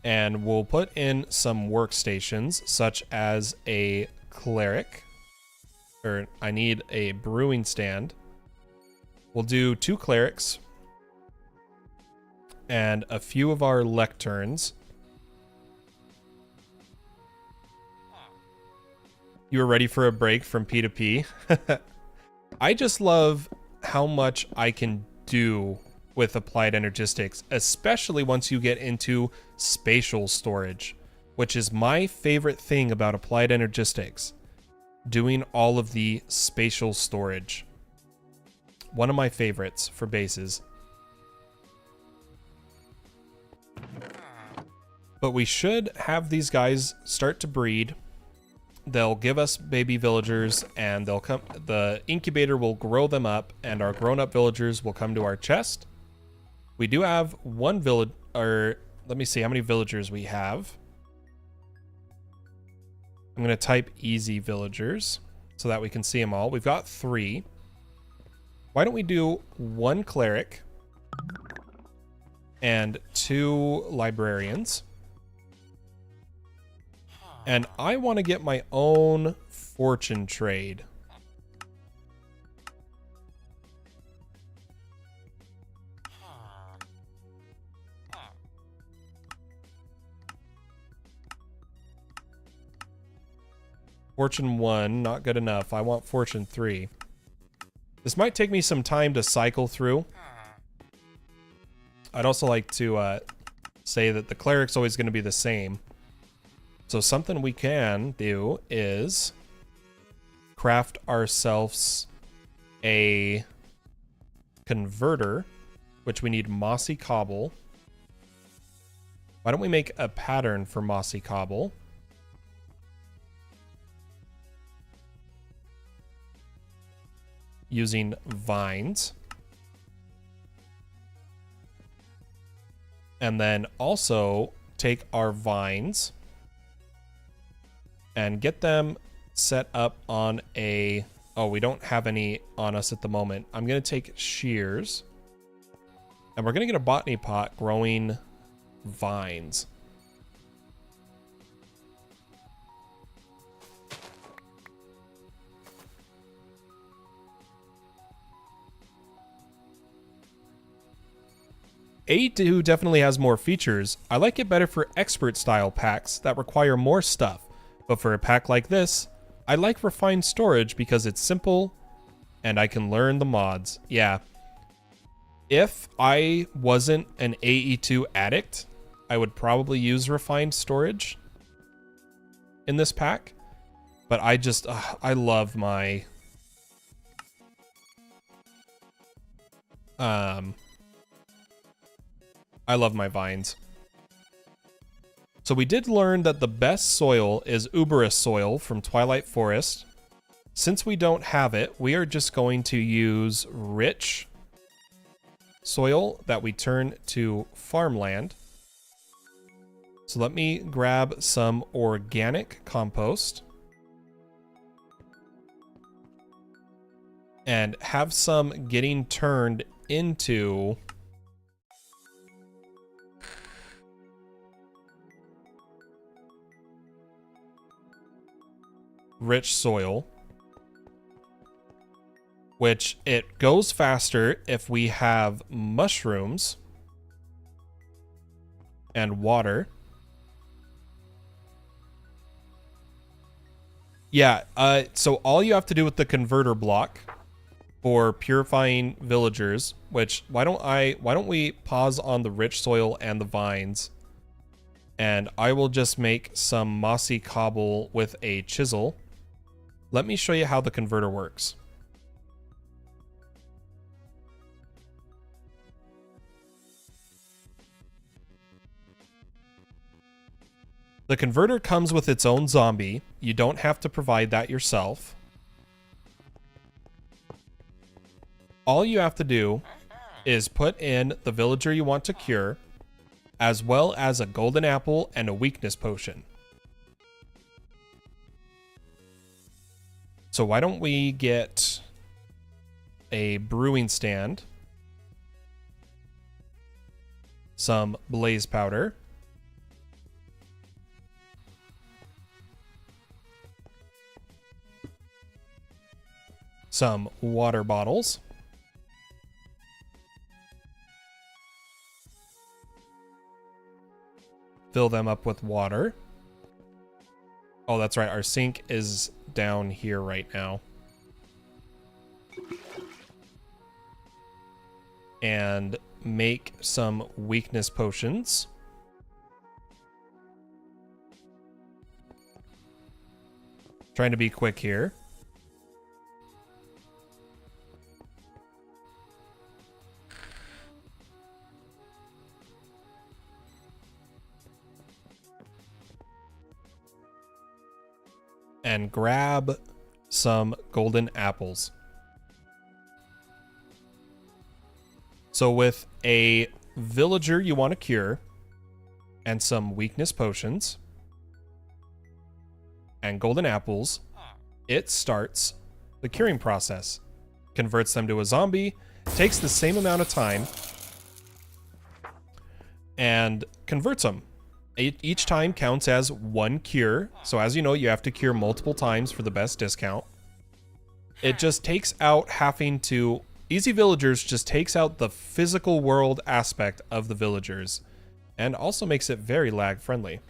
And we'll put in some workstations, such as a cleric. Or I need a brewing stand. We'll do 2 clerics. And a few of our lecterns. You were ready for a break from P2P? I just love how much I can do with applied energistics, especially once you get into spatial storage, which is my favorite thing about applied energistics. Doing all of the spatial storage. One of my favorites for bases. But we should have these guys start to breed. They'll give us baby villagers and they'll come, the incubator will grow them up and our grown-up villagers will come to our chest. We do have one village, or let me see how many villagers we have. I'm going to type easy villagers so that we can see them all. We've got 3. Why don't we do 1 cleric and 2 librarians? And I want to get my own fortune trade. Fortune 1, not good enough. I want Fortune 3. This might take me some time to cycle through. I'd also like to say that the cleric's always going to be the same. So something we can do is craft ourselves a converter, which we need mossy cobble. Why don't we make a pattern for mossy cobble? Using vines. And then also take our vines and get them set up on a... Oh, we don't have any on us at the moment. I'm going to take shears. And we're going to get a botany pot growing vines. A2 definitely has more features. I like it better for expert style packs that require more stuff. But for a pack like this, I like refined storage because it's simple and I can learn the mods. Yeah. If I wasn't an AE2 addict, I would probably use refined storage in this pack. But I just, I love my... I love my vines. So we did learn that the best soil is Uberous soil from Twilight Forest. Since we don't have it, we are just going to use rich soil that we turn to farmland. So let me grab some organic compost and have some getting turned into rich soil, which it goes faster if we have mushrooms and water. Yeah, so all you have to do with the converter block for purifying villagers, which why don't we pause on the rich soil and the vines, and I will just make some mossy cobble with a chisel. Let me show you how the converter works. The converter comes with its own zombie. You don't have to provide that yourself. All you have to do is put in the villager you want to cure, as well as a golden apple and a weakness potion. So why don't we get a brewing stand, some blaze powder, some water bottles, fill them up with water. Oh, that's right, our sink is down here right now. And make some weakness potions. Trying to be quick here. And grab some golden apples. So with a villager you want to cure, and some weakness potions, and golden apples, it starts the curing process. Converts them to a zombie, takes the same amount of time, and converts them. Each time counts as one cure, so as you know, you have to cure multiple times for the best discount. It just takes out having to... Easy Villagers just takes out the physical world aspect of the villagers, and also makes it very lag friendly.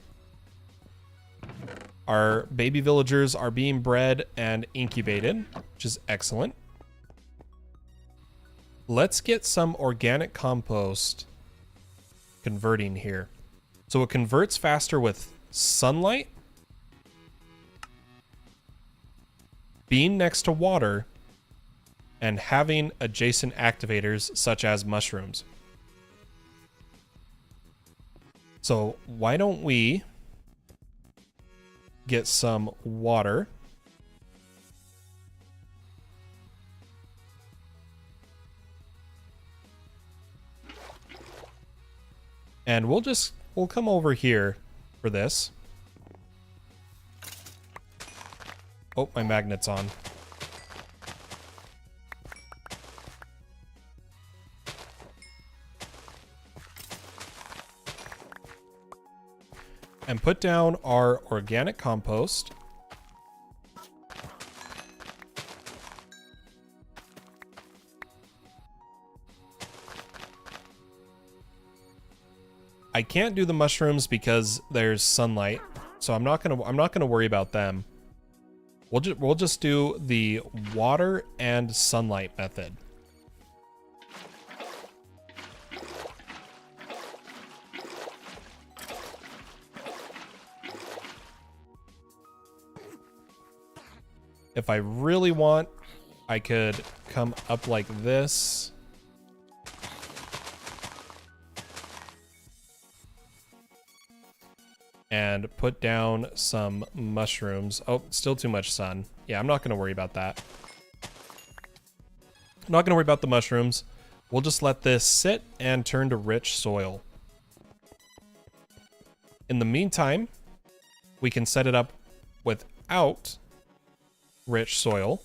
Our baby villagers are being bred and incubated, which is excellent. Let's get some organic compost converting here. So it converts faster with sunlight, being next to water, and having adjacent activators such as mushrooms. So why don't we get some water. And we'll come over here for this. Oh, my magnet's on. And put down our organic compost. I can't do the mushrooms because there's sunlight, so I'm not gonna worry about them. We'll just do the water and sunlight method. If I really want, I could come up like this. And put down some mushrooms. Oh, still too much sun. Yeah, I'm not going to worry about that. I'm not going to worry about the mushrooms. We'll just let this sit and turn to rich soil. In the meantime, we can set it up without rich soil.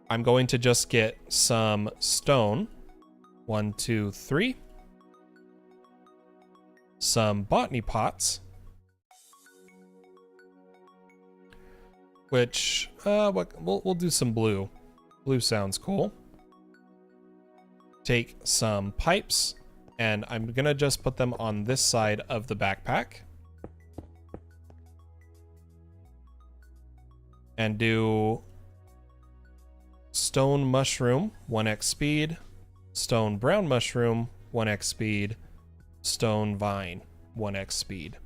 I'm going to just get some stone. 1, 2, 3. Some botany pots, which we'll do some blue. Blue sounds cool. Take some pipes, and I'm gonna just put them on this side of the backpack, and do stone mushroom 1x speed, stone brown mushroom 1x speed, stone vine 1x speed.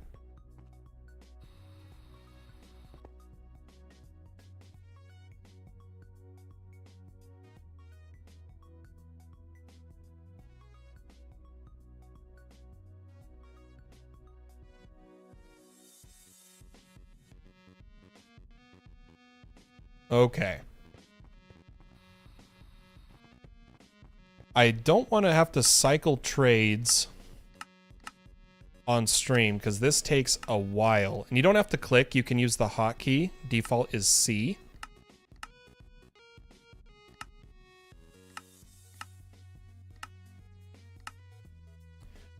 Okay. I don't want to have to cycle trades on stream because this takes a while. And you don't have to click, you can use the hotkey. Default is C.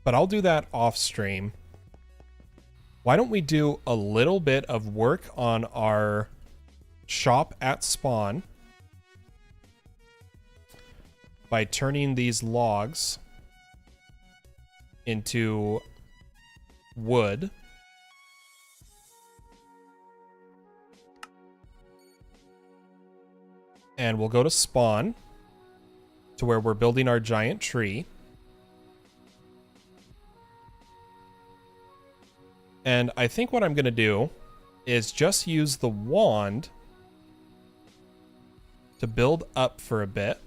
But I'll do that off stream. Why don't we do a little bit of work on our shop at spawn by turning these logs into wood. And we'll go to spawn to where we're building our giant tree. And I think what I'm going to do is just use the wand to build up for a bit,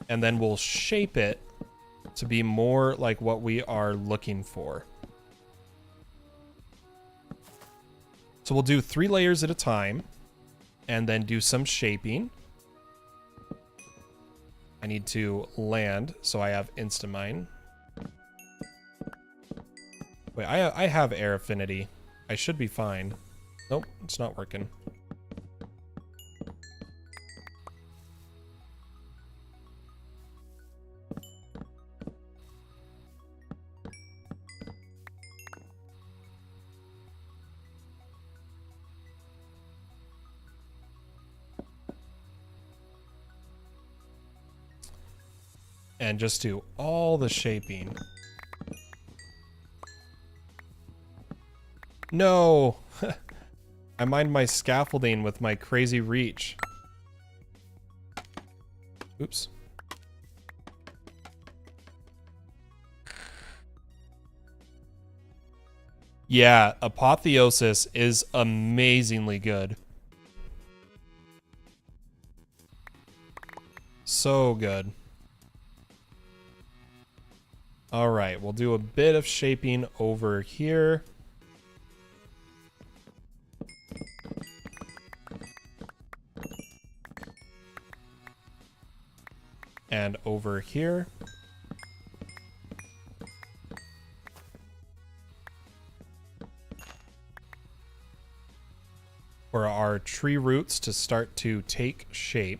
and then we'll shape it to be more like what we are looking for. So we'll do 3 layers at a time, and then do some shaping. I need to land, so I have Instamine. Wait, I have air affinity. I should be fine. Nope, it's not working. And just do all the shaping. No! I mined my scaffolding with my crazy reach. Oops. Yeah, Apotheosis is amazingly good. So good. Alright, we'll do a bit of shaping over here. And over here. for our tree roots to start to take shape.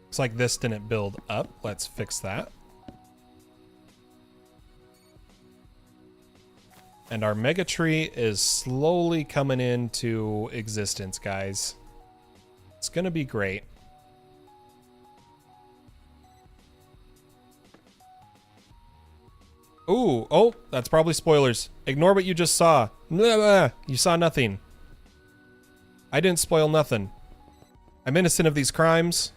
Looks like this didn't build up. Let's fix that. And our mega tree is slowly coming into existence, guys. It's gonna be great. Ooh, oh, that's probably spoilers. Ignore what you just saw. Blah, blah. You saw nothing. I didn't spoil nothing. I'm innocent of these crimes.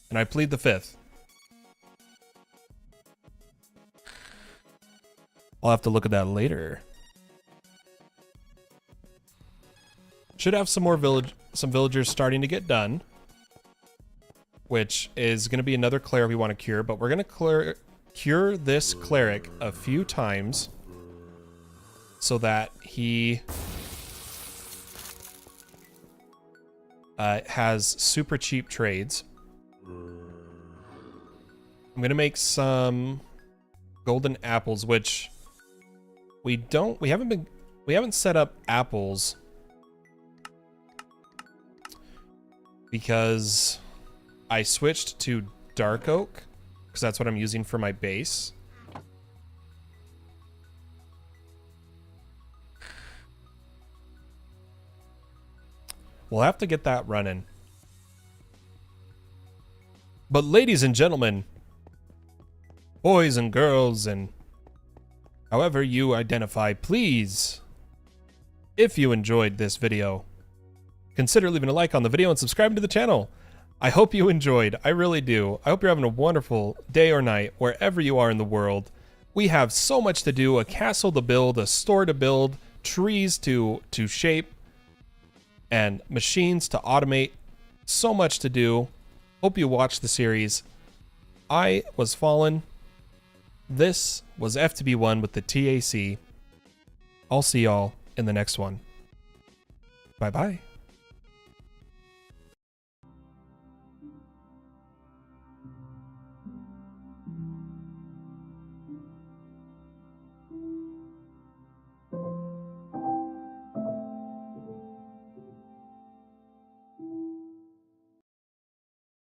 And I plead the fifth. I'll have to look at that later. Should have some more villagers starting to get done, which is going to be another cleric we want to cure. But we're going to cure this cleric a few times so that he has super cheap trades. I'm gonna make some golden apples, which we haven't set up apples because I switched to dark oak because that's what I'm using for my base. We'll have to get that running. But ladies and gentlemen, boys and girls, and however you identify, please, if you enjoyed this video, consider leaving a like on the video and subscribing to the channel. I hope you enjoyed. I really do. I hope you're having a wonderful day or night wherever you are in the world. We have so much to do, a castle to build, a store to build, trees to shape, and machines to automate. So much to do. Hope you watched the series. I was Fallen. This was FTB One with the T.A.C. I'll see y'all in the next one. Bye-bye.